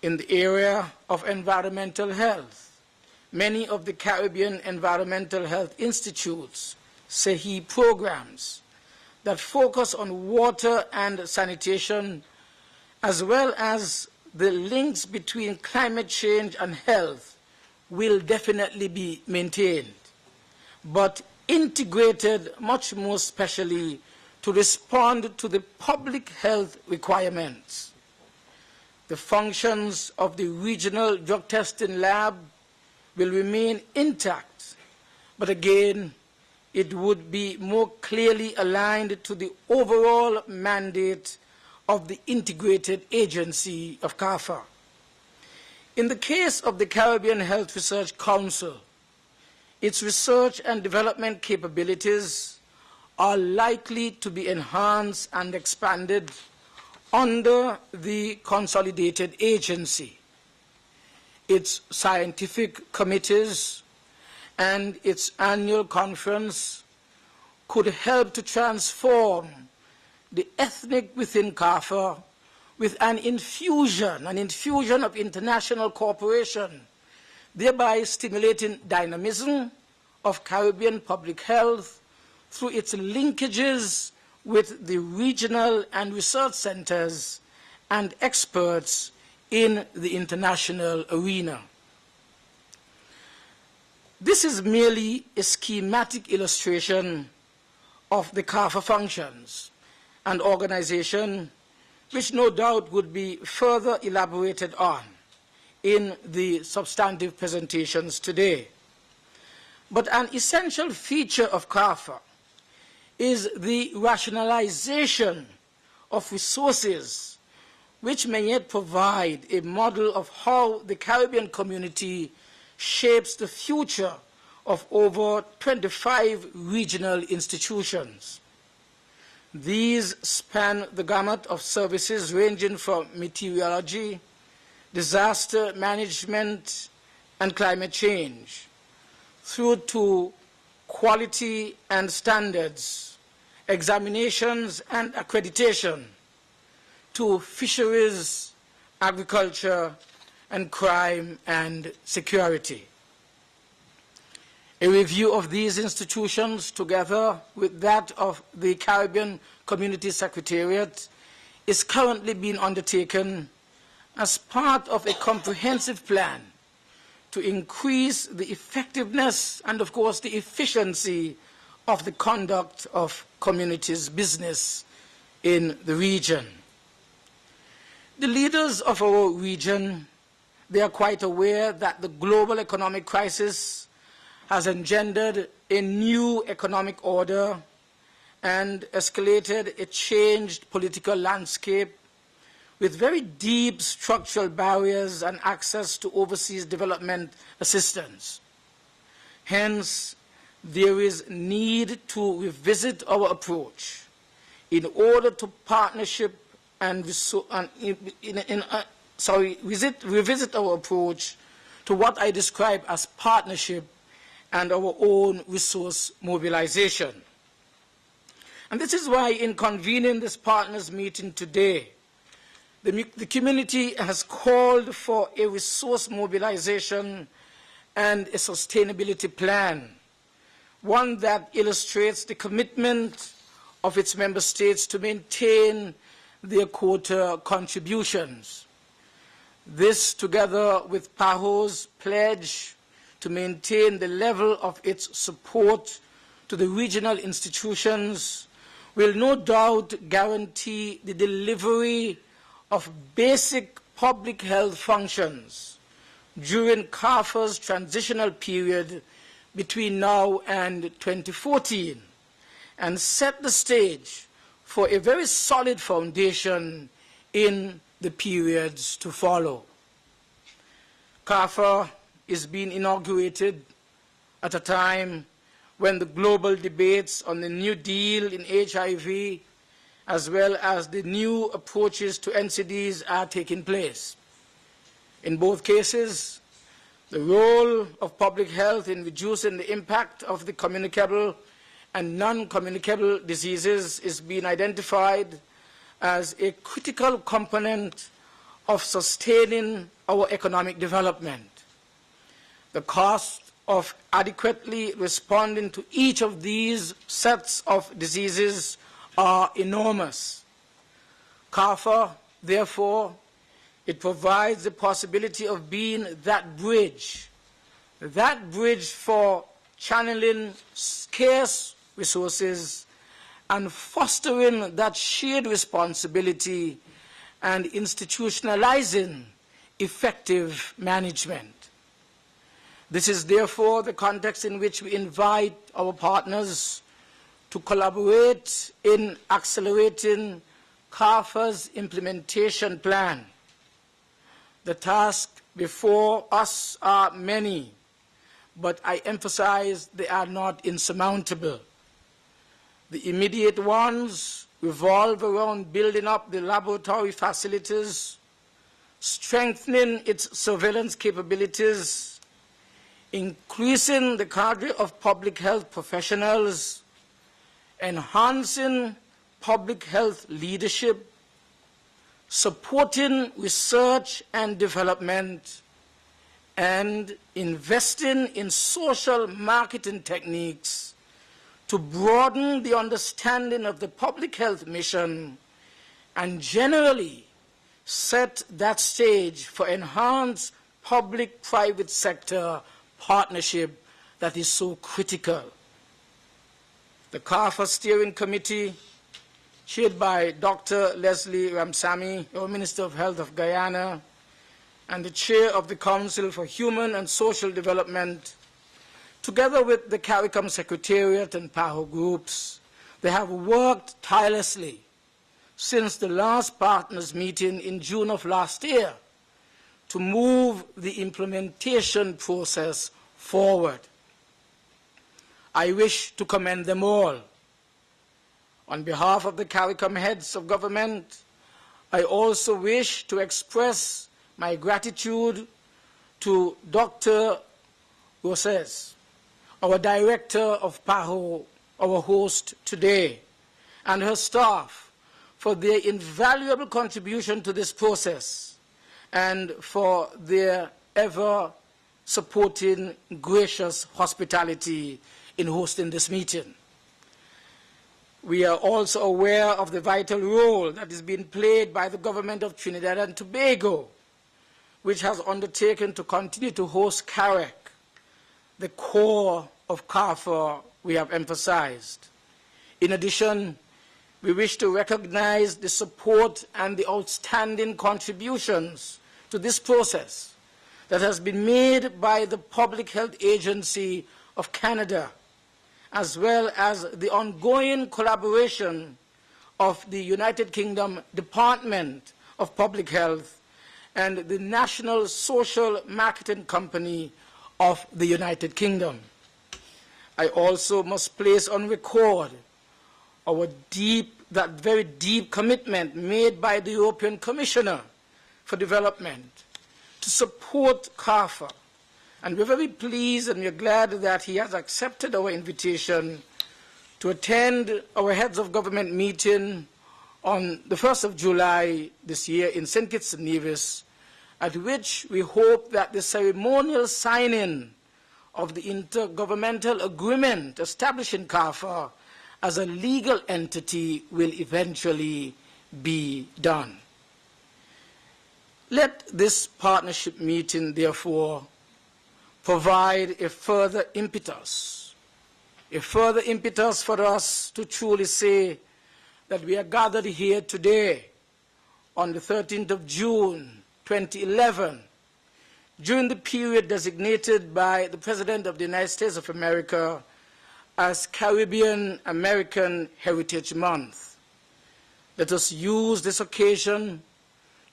In the area of environmental health, many of the Caribbean Environmental Health Institute's SEHI programs that focus on water and sanitation, as well as the links between climate change and health, will definitely be maintained, but integrated much more specially to respond to the public health requirements. The functions of the regional drug testing lab will remain intact, but again, it would be more clearly aligned to the overall mandate of the integrated agency of CARPHA. In the case of the Caribbean Health Research Council, its research and development capabilities are likely to be enhanced and expanded under the consolidated agency. Its scientific committees and its annual conference could help to transform the ethnic within CARPHA with an infusion of international cooperation, thereby stimulating dynamism of Caribbean public health through its linkages with the regional and research centers and experts in the international arena. This is merely a schematic illustration of the CARPHA functions and organization, which no doubt would be further elaborated on in the substantive presentations today. But an essential feature of CARPHA is the rationalization of resources, which may yet provide a model of how the Caribbean community shapes the future of over 25 regional institutions. These span the gamut of services ranging from meteorology, disaster management, and climate change, through to quality and standards, examinations and accreditation, to fisheries, agriculture, and crime and security. A review of these institutions, together with that of the Caribbean Community Secretariat, is currently being undertaken as part of a comprehensive plan to increase the effectiveness and, of course, the efficiency of the conduct of communities' business in the region. The leaders of our region, they are quite aware that the global economic crisis has engendered a new economic order and escalated a changed political landscape with very deep structural barriers and access to overseas development assistance. Hence, there is need to revisit our approach in order to revisit our approach to what I describe as partnership and our own resource mobilization. And this is why, in convening this partners meeting today, the community has called for a resource mobilization and a sustainability plan, one that illustrates the commitment of its member states to maintain their quota contributions. This, together with PAHO's pledge to maintain the level of its support to the regional institutions, will no doubt guarantee the delivery of basic public health functions during CARPHA's transitional period between now and 2014, and set the stage for a very solid foundation in the periods to follow. CARPHA is being inaugurated at a time when the global debates on the New Deal in HIV, as well as the new approaches to NCDs, are taking place. In both cases, the role of public health in reducing the impact of the communicable and non-communicable diseases is being identified as a critical component of sustaining our economic development. The cost of adequately responding to each of these sets of diseases are enormous. CARPHA, therefore, it provides the possibility of being that bridge for channeling scarce resources and fostering that shared responsibility and institutionalizing effective management. This is therefore the context in which we invite our partners to collaborate in accelerating CARPHA's implementation plan. The tasks before us are many, but I emphasize they are not insurmountable. The immediate ones revolve around building up the laboratory facilities, strengthening its surveillance capabilities, increasing the cadre of public health professionals, enhancing public health leadership, supporting research and development, and investing in social marketing techniques to broaden the understanding of the public health mission and generally set that stage for enhanced public-private sector partnership that is so critical. The CARPHA Steering Committee, chaired by Dr. Leslie Ramsamy, our Minister of Health of Guyana, and the Chair of the Council for Human and Social Development, together with the CARICOM Secretariat and PAHO groups, they have worked tirelessly since the last partners meeting in June of last year to move the implementation process forward. I wish to commend them all. On behalf of the CARICOM heads of government, I also wish to express my gratitude to Dr. Roses, our Director of PAHO, our host today, and her staff for their invaluable contribution to this process, and for their ever-supporting, gracious hospitality in hosting this meeting. We are also aware of the vital role that is being played by the government of Trinidad and Tobago, which has undertaken to continue to host CARIC, the core of CARPHA we have emphasized. In addition, we wish to recognize the support and the outstanding contributions to this process that has been made by the Public Health Agency of Canada, as well as the ongoing collaboration of the United Kingdom Department of Public Health and the National Social Marketing Company of the United Kingdom. I also must place on record our that very deep commitment made by the European Commissioner for Development to support CARPHA. And we're very pleased and we're glad that he has accepted our invitation to attend our Heads of Government meeting on the 1st of July this year in St. Kitts and Nevis, at which we hope that the ceremonial signing of the intergovernmental agreement establishing CARPHA as a legal entity will eventually be done. Let this partnership meeting, therefore, provide a further impetus for us to truly say that we are gathered here today on the 13th of June, 2011, during the period designated by the President of the United States of America as Caribbean American Heritage Month. Let us use this occasion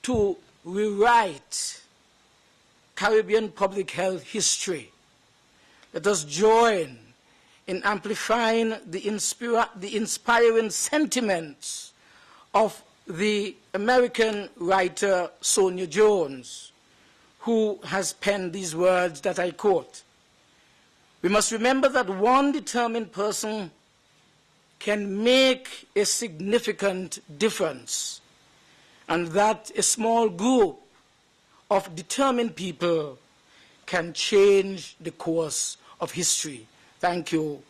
to rewrite Caribbean public health history. Let us join in amplifying the inspiring sentiments of the American writer Sonia Jones, who has penned these words that I quote. We must remember that one determined person can make a significant difference, and that a small group of determined people can change the course of history. Thank you.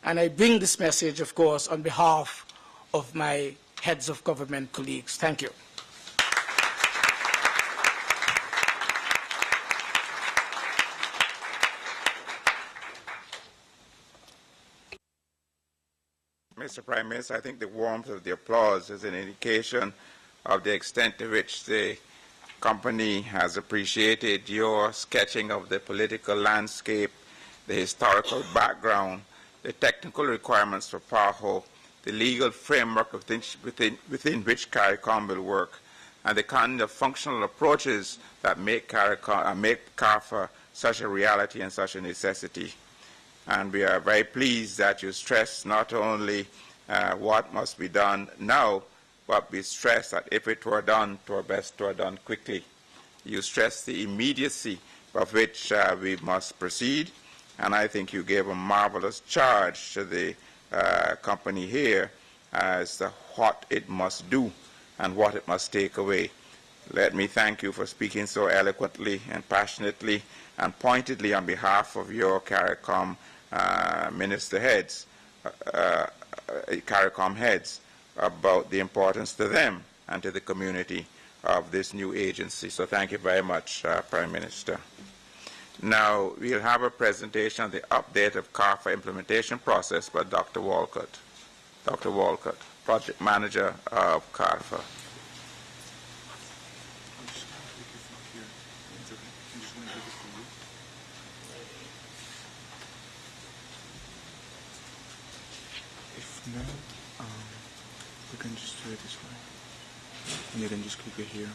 And I bring this message, of course, on behalf of my heads of government colleagues. Thank you. Mr. Prime Minister, I think the warmth of the applause is an indication of the extent to which the company has appreciated your sketching of the political landscape, the historical background, the technical requirements for PAHO, the legal framework within which CARICOM will work, and the kind of functional approaches that make CARPHA such a reality and such a necessity. And we are very pleased that you stress not only what must be done now, but we stress that if it were done, it were best to be done quickly. You stress the immediacy of which we must proceed, and I think you gave a marvelous charge to the company here as to what it must do and what it must take away. Let me thank you for speaking so eloquently and passionately and pointedly on behalf of your CARICOM minister heads, CARICOM heads, about the importance to them and to the community of this new agency. So thank you very much, Prime Minister. Now we'll have a presentation on the update of CARPHA implementation process by Dr. Walcott. Dr. Walcott, Project Manager of CARPHA. If not, we can just do it this way. And you can just click it here,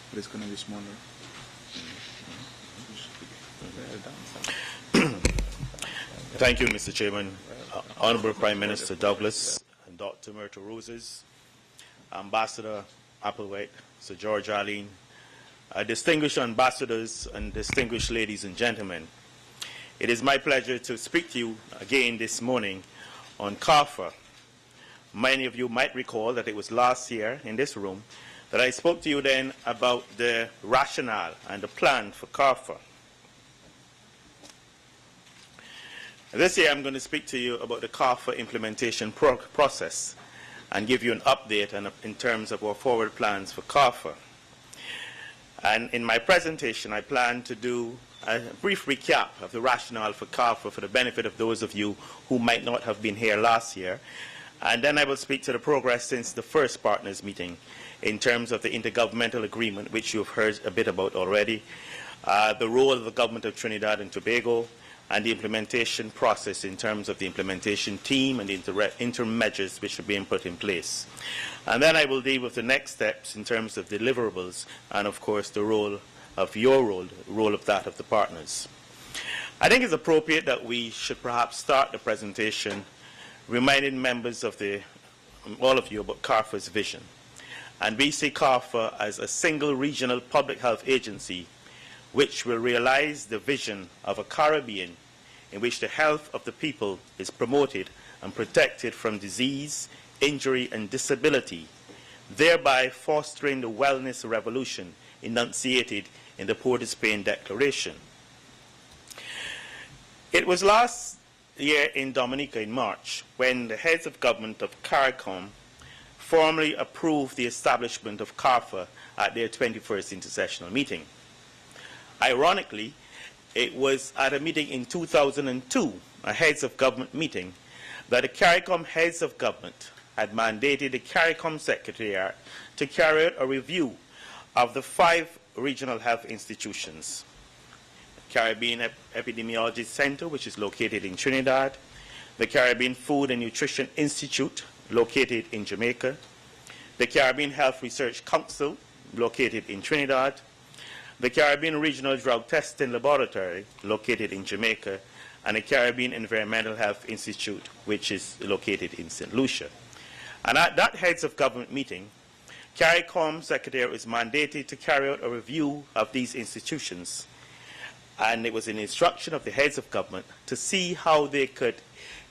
but it's going to be smaller. Thank you, Mr. Chairman. Honorable Prime Minister Douglas and Dr. Mirta Roses, Ambassador Applewhaite, Sir George Alleyne, distinguished ambassadors and distinguished ladies and gentlemen. It is my pleasure to speak to you again this morning on CARPHA. Many of you might recall that it was last year in this room that I spoke to you then about the rationale and the plan for CARPHA. This year I'm going to speak to you about the CARPHA implementation process and give you an update in terms of our forward plans for CARPHA. And in my presentation I plan to do a brief recap of the rationale for CARPHA for the benefit of those of you who might not have been here last year. And then I will speak to the progress since the first partners meeting in terms of the intergovernmental agreement, which you've heard a bit about already, the role of the government of Trinidad and Tobago, and the implementation process in terms of the implementation team and the interim measures which are being put in place. And then I will deal with the next steps in terms of deliverables and, of course, the role of your role, the role of that of the partners. I think it's appropriate that we should perhaps start the presentation reminding members of all of you about CARPHA's vision. And we see CARPHA as a single regional public health agency which will realize the vision of a Caribbean in which the health of the people is promoted and protected from disease, injury and disability, thereby fostering the wellness revolution enunciated in the Port of Spain Declaration. It was last year in Dominica in March when the heads of government of CARICOM formally approved the establishment of CARPHA at their 21st intersessional meeting. Ironically, it was at a meeting in 2002, a heads of government meeting, that the CARICOM heads of government had mandated the CARICOM Secretariat to carry out a review of the 5 regional health institutions. Caribbean Epidemiology Center, which is located in Trinidad, the Caribbean Food and Nutrition Institute, located in Jamaica, the Caribbean Health Research Council, located in Trinidad, the Caribbean Regional Drug Testing Laboratory, located in Jamaica, and the Caribbean Environmental Health Institute, which is located in St. Lucia. And at that heads of government meeting, CARICOM Secretary was mandated to carry out a review of these institutions, and it was an instruction of the heads of government to see how they could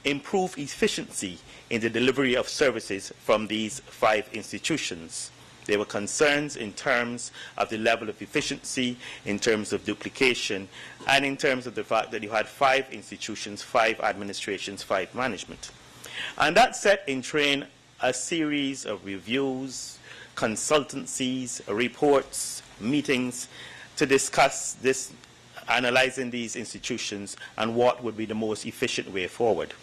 improve efficiency in the delivery of services from these 5 institutions. There were concerns in terms of the level of efficiency, in terms of duplication, and in terms of the fact that you had 5 institutions, 5 administrations, 5 management. And that set in train a series of reviews, consultancies, reports, meetings to discuss this, analyzing these institutions and what would be the most efficient way forward.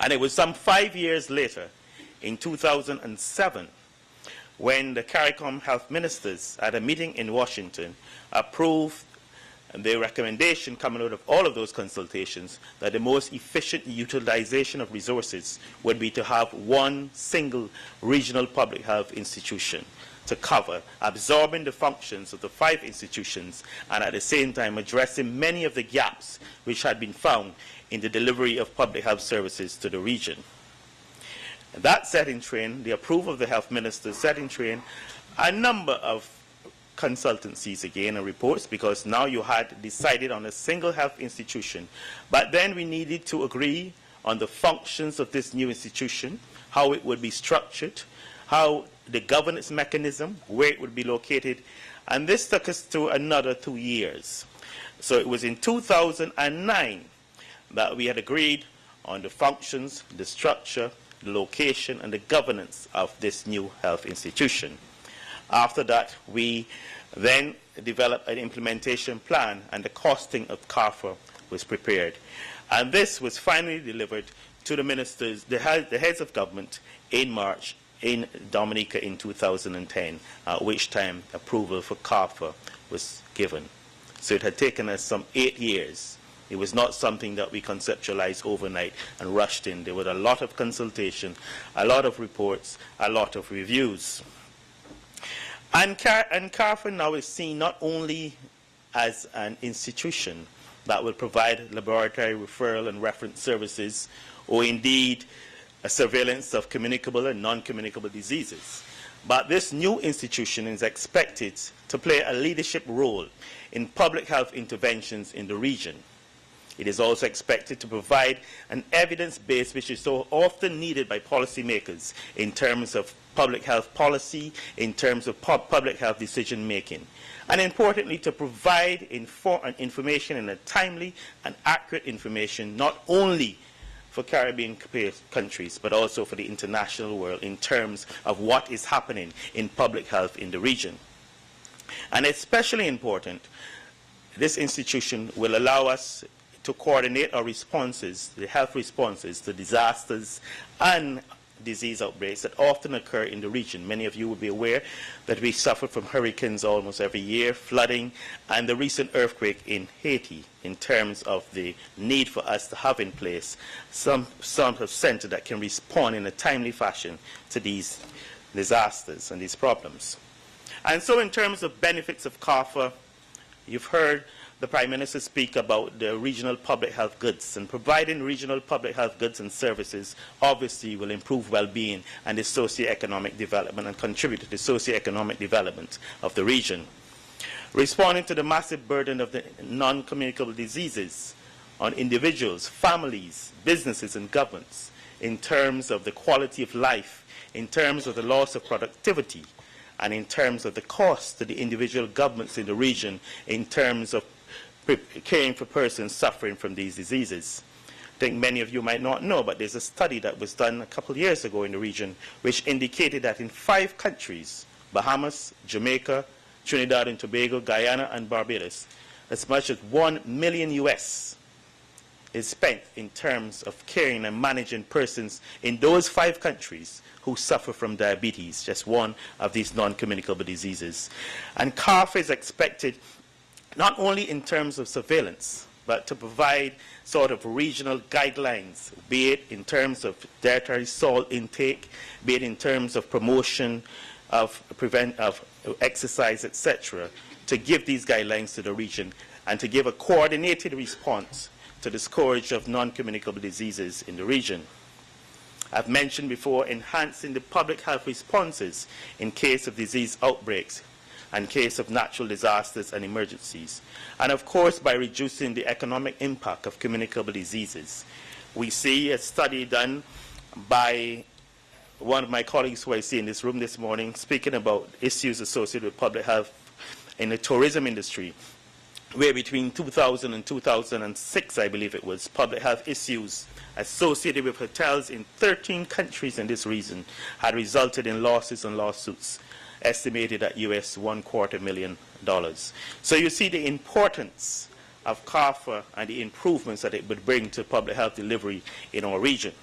And it was some 5 years later, in 2007, when the CARICOM health ministers at a meeting in Washington approved the recommendation coming out of all of those consultations that the most efficient utilization of resources would be to have one single regional public health institution to cover, absorbing the functions of the 5 institutions and at the same time addressing many of the gaps which had been found in the delivery of public health services to the region. That set in train, the approval of the health ministers set in train a number of consultancies again and reports, because now you had decided on a single health institution. But then we needed to agree on the functions of this new institution, how it would be structured, how the governance mechanism, where it would be located, and this took us to another 2 years. So it was in 2009 that we had agreed on the functions, the structure, the location, and the governance of this new health institution. After that, we then developed an implementation plan, and the costing of CARPHA was prepared. And this was finally delivered to the ministers, the heads of government, in March in Dominica in 2010, at which time approval for CARPHA was given. So it had taken us some 8 years. It was not something that we conceptualized overnight and rushed in. There was a lot of consultation, a lot of reports, a lot of reviews. And CARPHA now is seen not only as an institution that will provide laboratory referral and reference services, or indeed a surveillance of communicable and non-communicable diseases, but this new institution is expected to play a leadership role in public health interventions in the region. It is also expected to provide an evidence base which is so often needed by policymakers in terms of public health policy, in terms of public health decision making. And importantly, to provide information in a timely and accurate information, not only for Caribbean countries, but also for the international world in terms of what is happening in public health in the region. And especially important, this institution will allow us to coordinate our responses, the health responses to disasters and disease outbreaks that often occur in the region. Many of you will be aware that we suffer from hurricanes almost every year, flooding, and the recent earthquake in Haiti, in terms of the need for us to have in place some sort of center that can respond in a timely fashion to these disasters and these problems. And so in terms of benefits of CARPHA, you've heard the Prime Minister speak about the regional public health goods, and providing regional public health goods and services obviously will improve well-being and the socio-economic development and contribute to the socio-economic development of the region. Responding to the massive burden of the non-communicable diseases on individuals, families, businesses and governments in terms of the quality of life, in terms of the loss of productivity, and in terms of the cost to the individual governments in the region in terms of caring for persons suffering from these diseases. I think many of you might not know, but there's a study that was done a couple of years ago in the region which indicated that in 5 countries, Bahamas, Jamaica, Trinidad and Tobago, Guyana and Barbados, as much as $1 million US is spent in terms of caring and managing persons in those 5 countries who suffer from diabetes, just one of these non-communicable diseases. And CARPHA is expected not only in terms of surveillance, but to provide sort of regional guidelines, be it in terms of dietary salt intake, be it in terms of promotion of exercise, etc., to give these guidelines to the region and to give a coordinated response to the scourge of non-communicable diseases in the region. I've mentioned before enhancing the public health responses in case of disease outbreaks and case of natural disasters and emergencies. And of course, by reducing the economic impact of communicable diseases. We see a study done by one of my colleagues who I see in this room this morning speaking about issues associated with public health in the tourism industry, where between 2000 and 2006, I believe it was, public health issues associated with hotels in 13 countries in this region had resulted in losses and lawsuits estimated at US $250,000. So you see the importance of CARPHA and the improvements that it would bring to public health delivery in our region.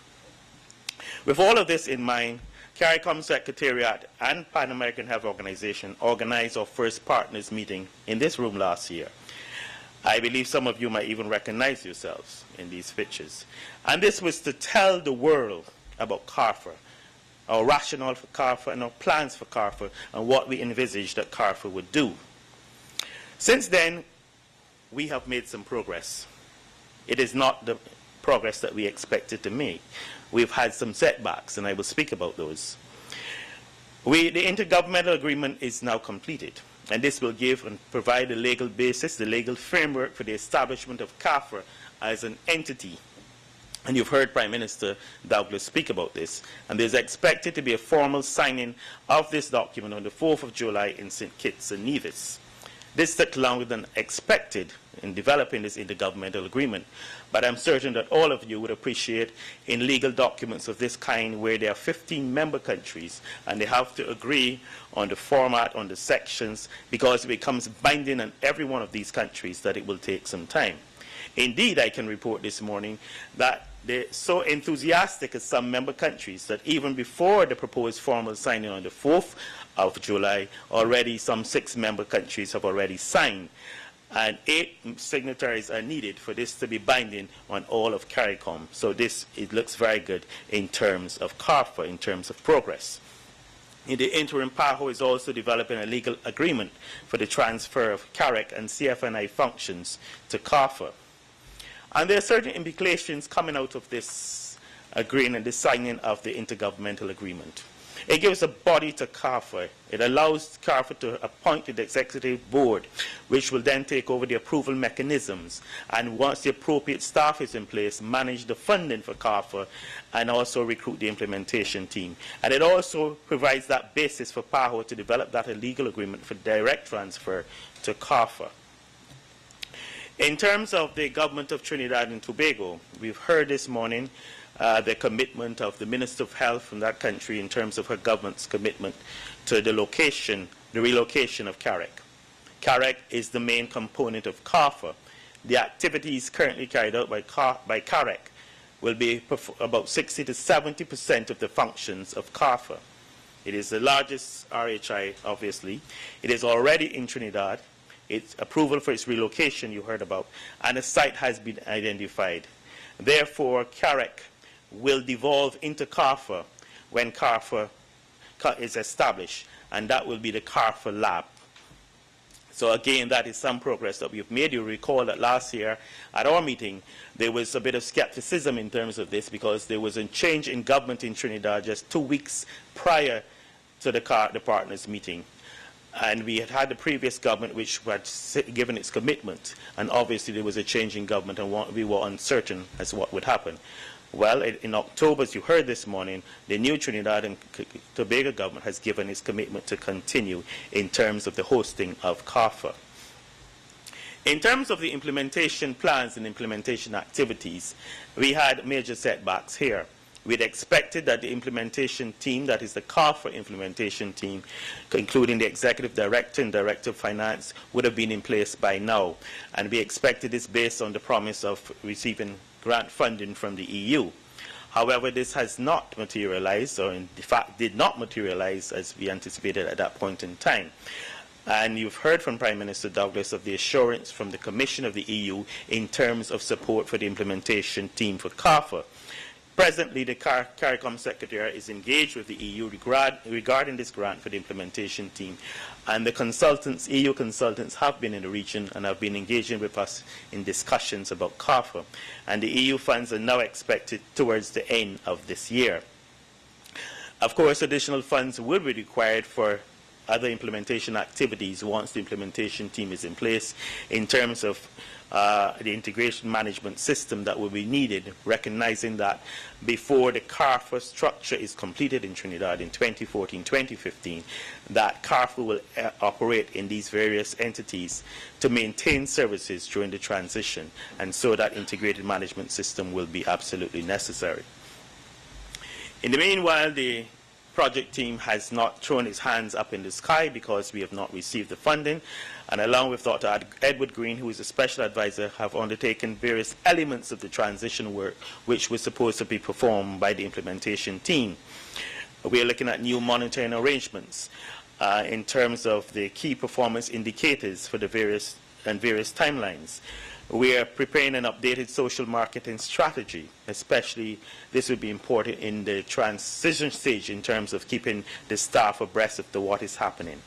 With all of this in mind, CARICOM Secretariat and Pan American Health Organization organized our first partners meeting in this room last year. I believe some of you might even recognize yourselves in these pictures. And this was to tell the world about CARPHA, our rationale for CARPHA and our plans for CARPHA, and what we envisaged that CARPHA would do. Since then, we have made some progress. It is not the progress that we expected to make. We've had some setbacks, and I will speak about those. The intergovernmental agreement is now completed, and this will give and provide a legal basis, the legal framework for the establishment of CARPHA as an entity. And you've heard Prime Minister Douglas speak about this. And there's expected to be a formal signing of this document on the 4th of July in St. Kitts and Nevis. This took longer than expected in developing this intergovernmental agreement. But I'm certain that all of you would appreciate in legal documents of this kind where there are 15 member countries and they have to agree on the format, on the sections, because it becomes binding on every one of these countries that it will take some time. Indeed, I can report this morning that they're so enthusiastic as some member countries that even before the proposed formal signing on the 4th of July, already some 6 member countries have already signed. And 8 signatories are needed for this to be binding on all of CARICOM. So it looks very good in terms of CARPHA, in terms of progress. In the interim, PAHO is also developing a legal agreement for the transfer of CAREC and CFNI functions to CARPHA. And there are certain implications coming out of this agreement, the signing of the intergovernmental agreement. It gives a body to CARPHA. It allows CARPHA to appoint the executive board, which will then take over the approval mechanisms, and once the appropriate staff is in place, manage the funding for CARPHA and also recruit the implementation team. And it also provides that basis for PAHO to develop that legal agreement for direct transfer to CARPHA. In terms of the government of Trinidad and Tobago, we've heard this morning the commitment of the Minister of Health from that country in terms of her government's commitment to the relocation of CARIC. CARIC is the main component of CARPHA. The activities currently carried out by CARIC will be about 60 to 70% of the functions of CARPHA. It is the largest RHI, obviously. It is already in Trinidad. Its approval for its relocation you heard about, and a site has been identified. Therefore, CARIC will devolve into CARPHA when CARPHA is established, and that will be the CARPHA lab. So again, that is some progress that we've made. You recall that last year at our meeting, there was a bit of skepticism in terms of this because there was a change in government in Trinidad just 2 weeks prior to the partners meeting. And we had the previous government which had given its commitment, and obviously there was a change in government and we were uncertain as to what would happen. Well, in October, as you heard this morning, the new Trinidad and Tobago government has given its commitment to continue in terms of the hosting of CARPHA. In terms of the implementation plans and implementation activities, we had major setbacks here. We had expected that the implementation team, that is the CARPHA implementation team, including the Executive Director and Director of Finance, would have been in place by now. And we expected this based on the promise of receiving grant funding from the EU. However, this has not materialized, or in fact did not materialize as we anticipated at that point in time. And you've heard from Prime Minister Douglas of the assurance from the Commission of the EU in terms of support for the implementation team for CARPHA. Presently, the CARICOM Secretary is engaged with the EU regarding this grant for the implementation team, and the EU consultants have been in the region and have been engaging with us in discussions about CARPHA, and the EU funds are now expected towards the end of this year. Of course, additional funds will be required for other implementation activities once the implementation team is in place in terms of the integration management system that will be needed, recognizing that before the CARPHA structure is completed in Trinidad in 2014-2015, that CARPHA will operate in these various entities to maintain services during the transition, and so that integrated management system will be absolutely necessary. In the meanwhile, the project team has not thrown its hands up in the sky because we have not received the funding, and along with Dr. Edward Green, who is a special advisor, have undertaken various elements of the transition work which was supposed to be performed by the implementation team. We are looking at new monitoring arrangements in terms of the key performance indicators for the various timelines. We are preparing an updated social marketing strategy, especially this would be important in the transition stage in terms of keeping the staff abreast of what is happening.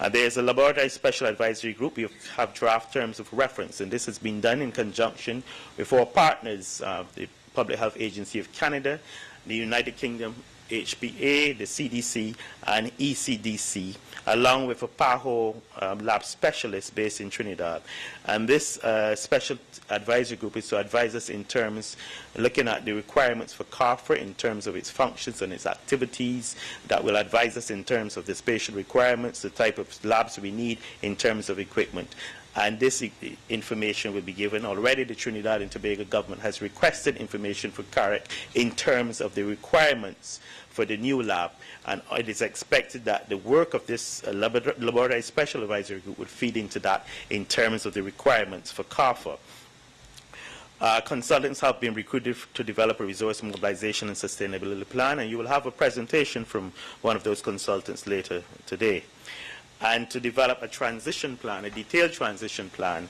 There's a laboratory special advisory group. We have draft terms of reference, and this has been done in conjunction with our partners, the Public Health Agency of Canada, the United Kingdom HPA, the CDC, and ECDC, along with a PAHO lab specialist based in Trinidad. And this special advisory group is to advise us in terms, looking at the requirements for CARPHA in terms of its functions and its activities, that will advise us in terms of the spatial requirements, the type of labs we need in terms of equipment. And this information will be given. Already the Trinidad and Tobago government has requested information for CARIC in terms of the requirements for the new lab, and it is expected that the work of this laboratory special advisory group would feed into that in terms of the requirements for CARPHA. Consultants have been recruited to develop a resource mobilization and sustainability plan, and you will have a presentation from one of those consultants later today. And to develop a transition plan, a detailed transition plan,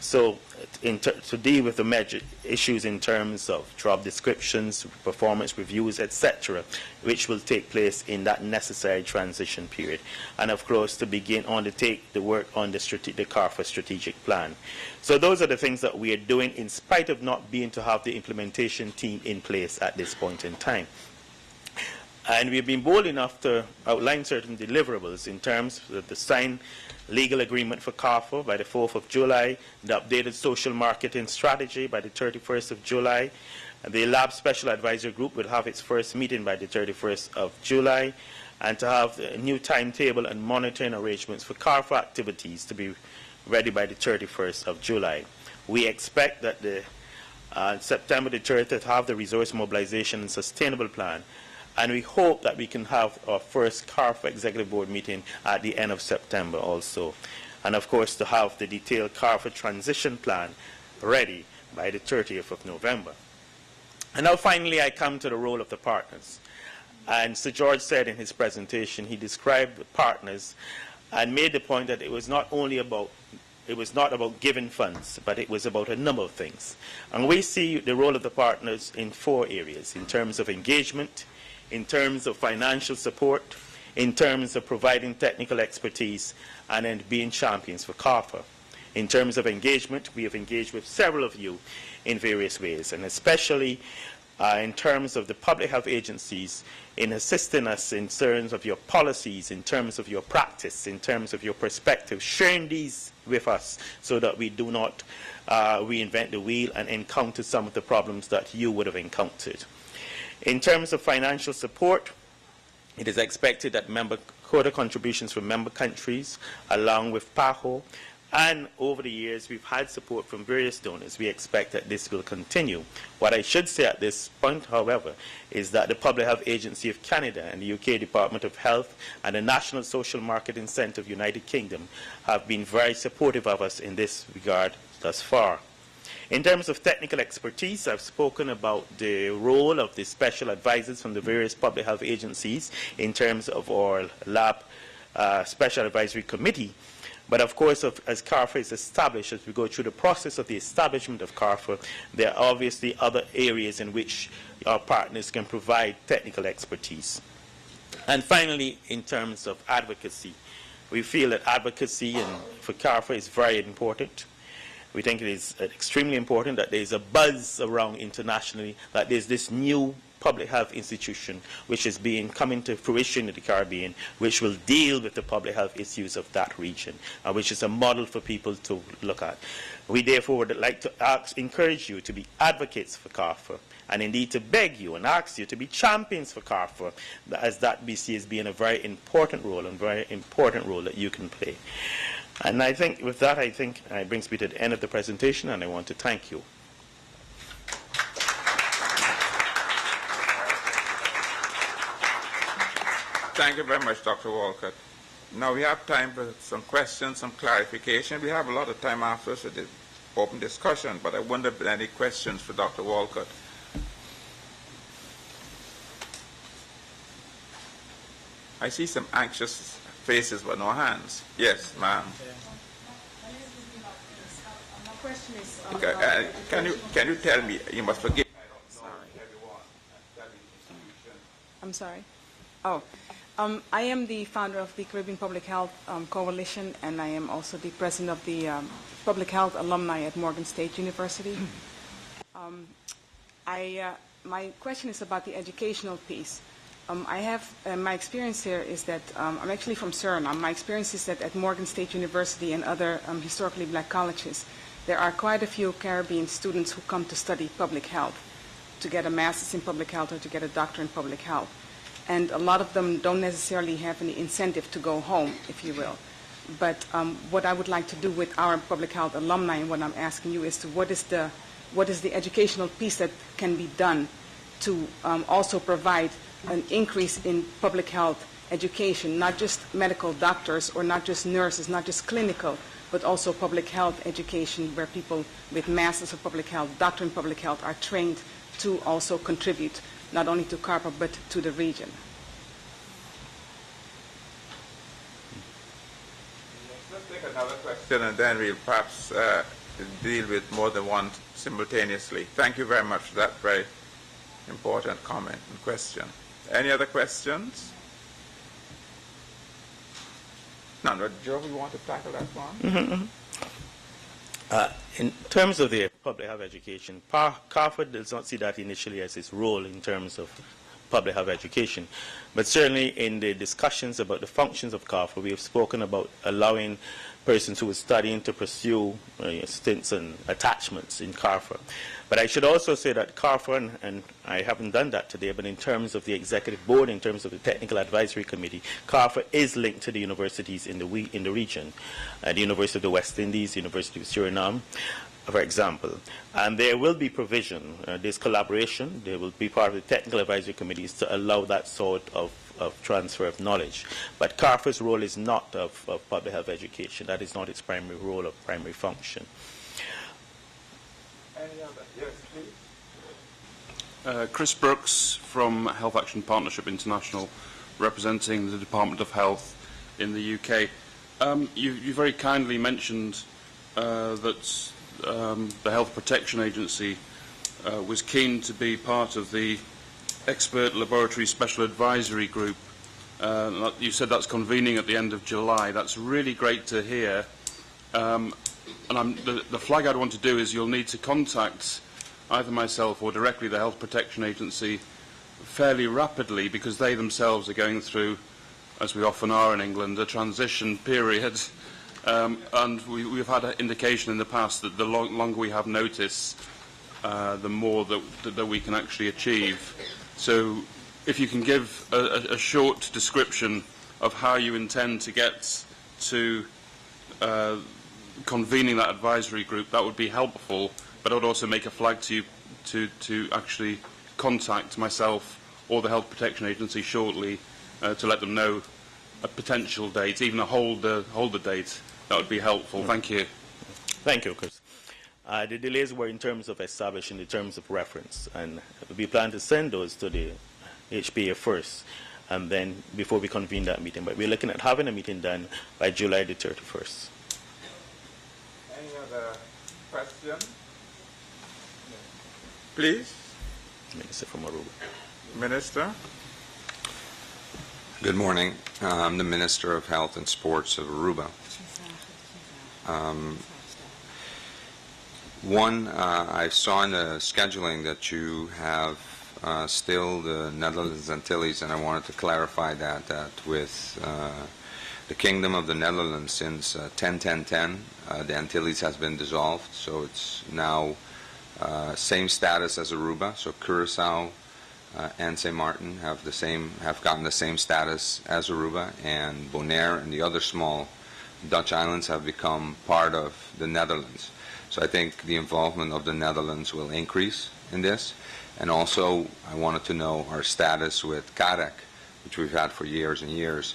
so to deal with the major issues in terms of job descriptions, performance reviews, etc., which will take place in that necessary transition period. And of course, to begin undertake the work on the CARPHA strategic plan. So those are the things that we are doing in spite of not being to have the implementation team in place at this point in time. And we've been bold enough to outline certain deliverables in terms of the signed legal agreement for CARPHA by the 4th of July, the updated social marketing strategy by the 31st of July. The Lab Special Advisory Group will have its first meeting by the 31st of July, and to have a new timetable and monitoring arrangements for CARPHA activities to be ready by the 31st of July. We expect that the September the 30th to have the resource mobilization and sustainable plan, and we hope that we can have our first CARPHA Executive Board meeting at the end of September also. And of course to have the detailed CARPHA transition plan ready by the 30th of November. And now finally I come to the role of the partners. And Sir George said in his presentation, he described the partners and made the point that it was not about giving funds, but it was about a number of things. And we see the role of the partners in 4 areas, in terms of engagement, in terms of financial support, in terms of providing technical expertise, and in being champions for CARPHA. In terms of engagement, we have engaged with several of you in various ways, and especially in terms of the public health agencies in assisting us in terms of your policies, in terms of your practice, in terms of your perspective, sharing these with us so that we do not reinvent the wheel and encounter some of the problems that you would have encountered. In terms of financial support, it is expected that quota contributions from member countries, along with PAHO, and over the years we've had support from various donors. We expect that this will continue. What I should say at this point, however, is that the Public Health Agency of Canada and the UK Department of Health and the National Social Marketing Centre of the United Kingdom have been very supportive of us in this regard thus far. In terms of technical expertise, I've spoken about the role of the special advisors from the various public health agencies in terms of our lab special advisory committee. But of course, as CARPHA is established, as we go through the process of the establishment of CARPHA, there are obviously other areas in which our partners can provide technical expertise. And finally, in terms of advocacy, we feel that advocacy for CARPHA is very important. We think it is extremely important that there is a buzz around internationally, that there is this new public health institution which is coming to fruition in the Caribbean, which will deal with the public health issues of that region, which is a model for people to look at. We therefore would like to encourage you to be advocates for CARPHA, and indeed to beg you and ask you to be champions for CARPHA, as that we see as being a very important role that you can play. And I think with that, it brings me to the end of the presentation, and I want to thank you. Thank you very much, Dr. Walcott. Now we have time for some questions, some clarification. We have a lot of time after for the open discussion, but I wonder if there are any questions for Dr. Walcott. I see some anxious faces but no hands. Yes, ma'am. My question is... Okay, can you tell me, you must forgive me, I don't know everyone, tell me the institution. I'm sorry. I am the founder of the Caribbean Public Health Coalition, and I am also the president of the Public Health Alumni at Morgan State University. My question is about the educational piece. My experience here is that, I'm actually from Suriname. My experience is that at Morgan State University and other historically black colleges, there are quite a few Caribbean students who come to study public health, to get a master's in public health or to get a doctorate in public health. And a lot of them don't necessarily have any incentive to go home, if you will. But what I would like to do with our public health alumni, and what I'm asking you is to what is the educational piece that can be done to also provide an increase in public health education, not just medical doctors or not just nurses, not just clinical, but also public health education where people with masters of public health, doctorate in public health are trained to also contribute not only to CARPHA but to the region. Let's take another question and then we'll perhaps deal with more than one simultaneously. Thank you very much for that very important comment and question. Any other questions? No, Joe, we want to tackle that one? In terms of the public health education, CARPHA does not see that initially as its role in terms of public health education. But certainly in the discussions about the functions of CARPHA, we have spoken about allowing persons who are studying to pursue stints and attachments in CARPHA. But I should also say that CARPHA, and I haven't done that today, but in terms of the executive board, in terms of the technical advisory committee, CARPHA is linked to the universities in the region, the University of the West Indies, University of Suriname, for example. And there will be provision, there's collaboration, there will be part of the technical advisory committees to allow that sort of transfer of knowledge. But CARPHA's role is not of public health education. That is not its primary role or primary function. Any other? Yes, please. Chris Brooks from Health Action Partnership International, representing the Department of Health in the UK. You very kindly mentioned that the Health Protection Agency was keen to be part of the Expert Laboratory Special Advisory Group. You said that's convening at the end of July. That's really great to hear. And the flag I'd want to do is you'll need to contact either myself or directly the Health Protection Agency fairly rapidly, because they themselves are going through, as we often are in England, a transition period. And we've had an indication in the past that the longer we have notice, the more that we can actually achieve. So if you can give a short description of how you intend to get to convening that advisory group, that would be helpful, but I would also make a flag to you to actually contact myself or the Health Protection Agency shortly to let them know a potential date, even a hold the date. That would be helpful. Thank you. Thank you, Chris. The delays were in terms of establishing the terms of reference, and we plan to send those to the HPA first, and then before we convene that meeting. But we're looking at having a meeting done by July the 31st. Any other question? Please. Minister from Aruba. Minister. Good morning. I'm the Minister of Health and Sports of Aruba. I saw in the scheduling that you have still the Netherlands Antilles, and I wanted to clarify that with the Kingdom of the Netherlands since 10-10-10, the Antilles has been dissolved, so it's now same status as Aruba. So Curacao and St. Martin have gotten the same status as Aruba, and Bonaire and the other small Dutch islands have become part of the Netherlands. So I think the involvement of the Netherlands will increase in this. And also, I wanted to know our status with CAREC, which we've had for years and years.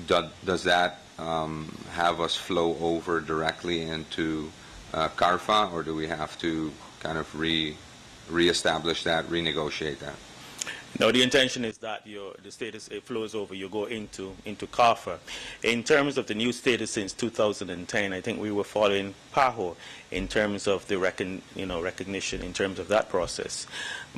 Does that have us flow over directly into CARPHA, or do we have to kind of re-establish that, renegotiate that? No, the intention is that the status flows over. You go into CARPHA. In terms of the new status since 2010, I think we were following PAHO in terms of the recognition in terms of that process.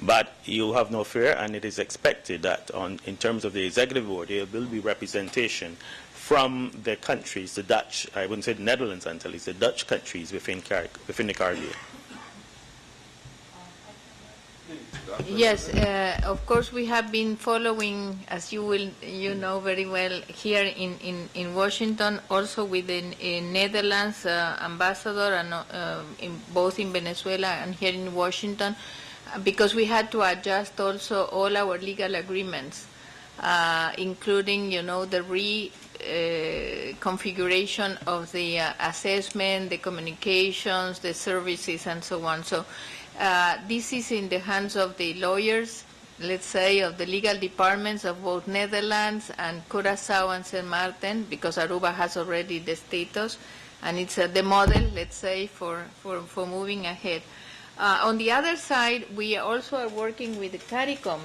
But you have no fear, and it is expected that in terms of the executive board, there will be representation from the countries, the Dutch, I wouldn't say the Netherlands until it's the Dutch countries within the Caribbean. Yes, of course we have been following, as you know very well, here in Washington, also with the Netherlands ambassador, and both in Venezuela and here in Washington, because we had to adjust also all our legal agreements, including, the configuration of the assessment, the communications, the services, and so on. So this is in the hands of the lawyers, let's say, of the legal departments of both Netherlands and Curacao and St. Martin, because Aruba has already the status, and it's the model, let's say, for moving ahead. On the other side, we also are working with the CARICOM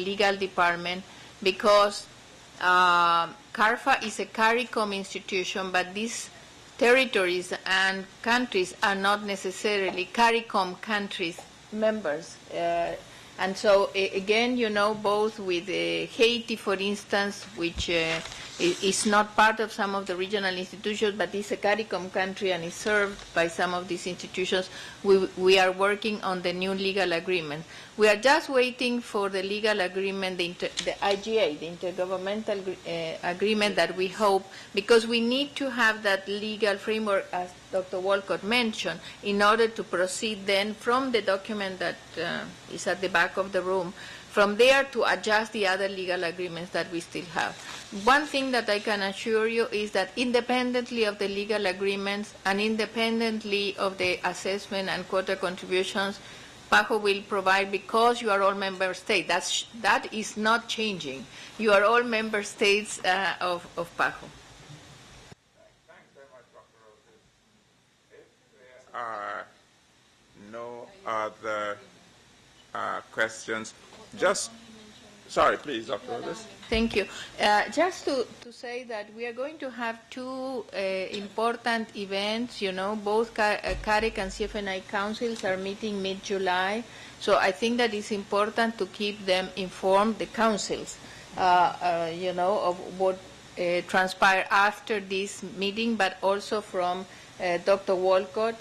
legal department, because CARPHA is a CARICOM institution, but these territories and countries are not necessarily CARICOM countries members. And so, again, you know, both with Haiti, for instance, which is not part of some of the regional institutions, but is a CARICOM country and is served by some of these institutions, we are working on the new legal agreement. We are just waiting for the legal agreement, the IGA, the intergovernmental agreement that we hope, because we need to have that legal framework, as Dr. Walcott mentioned, in order to proceed then from the document that is at the back of the room, from there to adjust the other legal agreements that we still have. One thing that I can assure you is that independently of the legal agreements and independently of the assessment and quota contributions, PAHO will provide, because you are all member states. That is not changing. You are all member states of PAHO. Thanks very much, Dr. Roses. If there are no other questions, sorry, please, Dr. Roses. Thank you. Just to say that we are going to have two important events. You know, both CARIC and CFNI councils are meeting mid-July. So I think that it's important to keep them informed, the councils, you know, of what transpired after this meeting, but also from Dr. Walcott,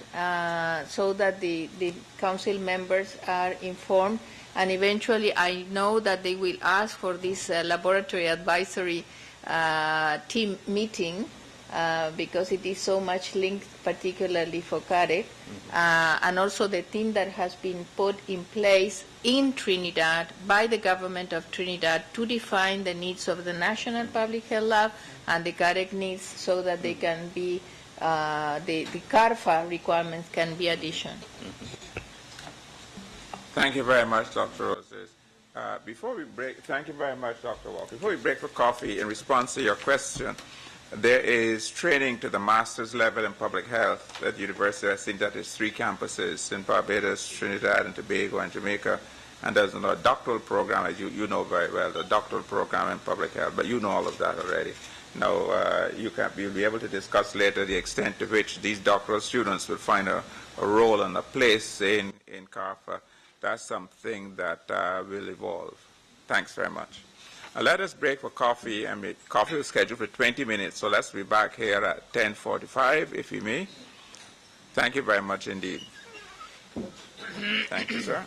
so that the council members are informed. And eventually, I know that they will ask for this laboratory advisory team meeting because it is so much linked, particularly for CARIC, and also the team that has been put in place in Trinidad by the government of Trinidad to define the needs of the National Public Health Lab and the CARIC needs, so that they can be, the CARPHA requirements can be addition. Thank you very much, Dr. Roses. Before we break, thank you very much, Dr. Walker. Before we break for coffee, in response to your question, there is training to the master's level in public health at the university. I think that is 3 campuses in Barbados, Trinidad, and Tobago, and Jamaica. And there's a doctoral program, as you know very well, the doctoral program in public health, but you know all of that already. Now, you'll be able to discuss later the extent to which these doctoral students will find a role and a place in CARPHA. That's something that will evolve. Thanks very much. Let us break for coffee. Coffee is scheduled for 20 minutes, so let's be back here at 10:45, if you may. Thank you very much indeed. Thank you, sir.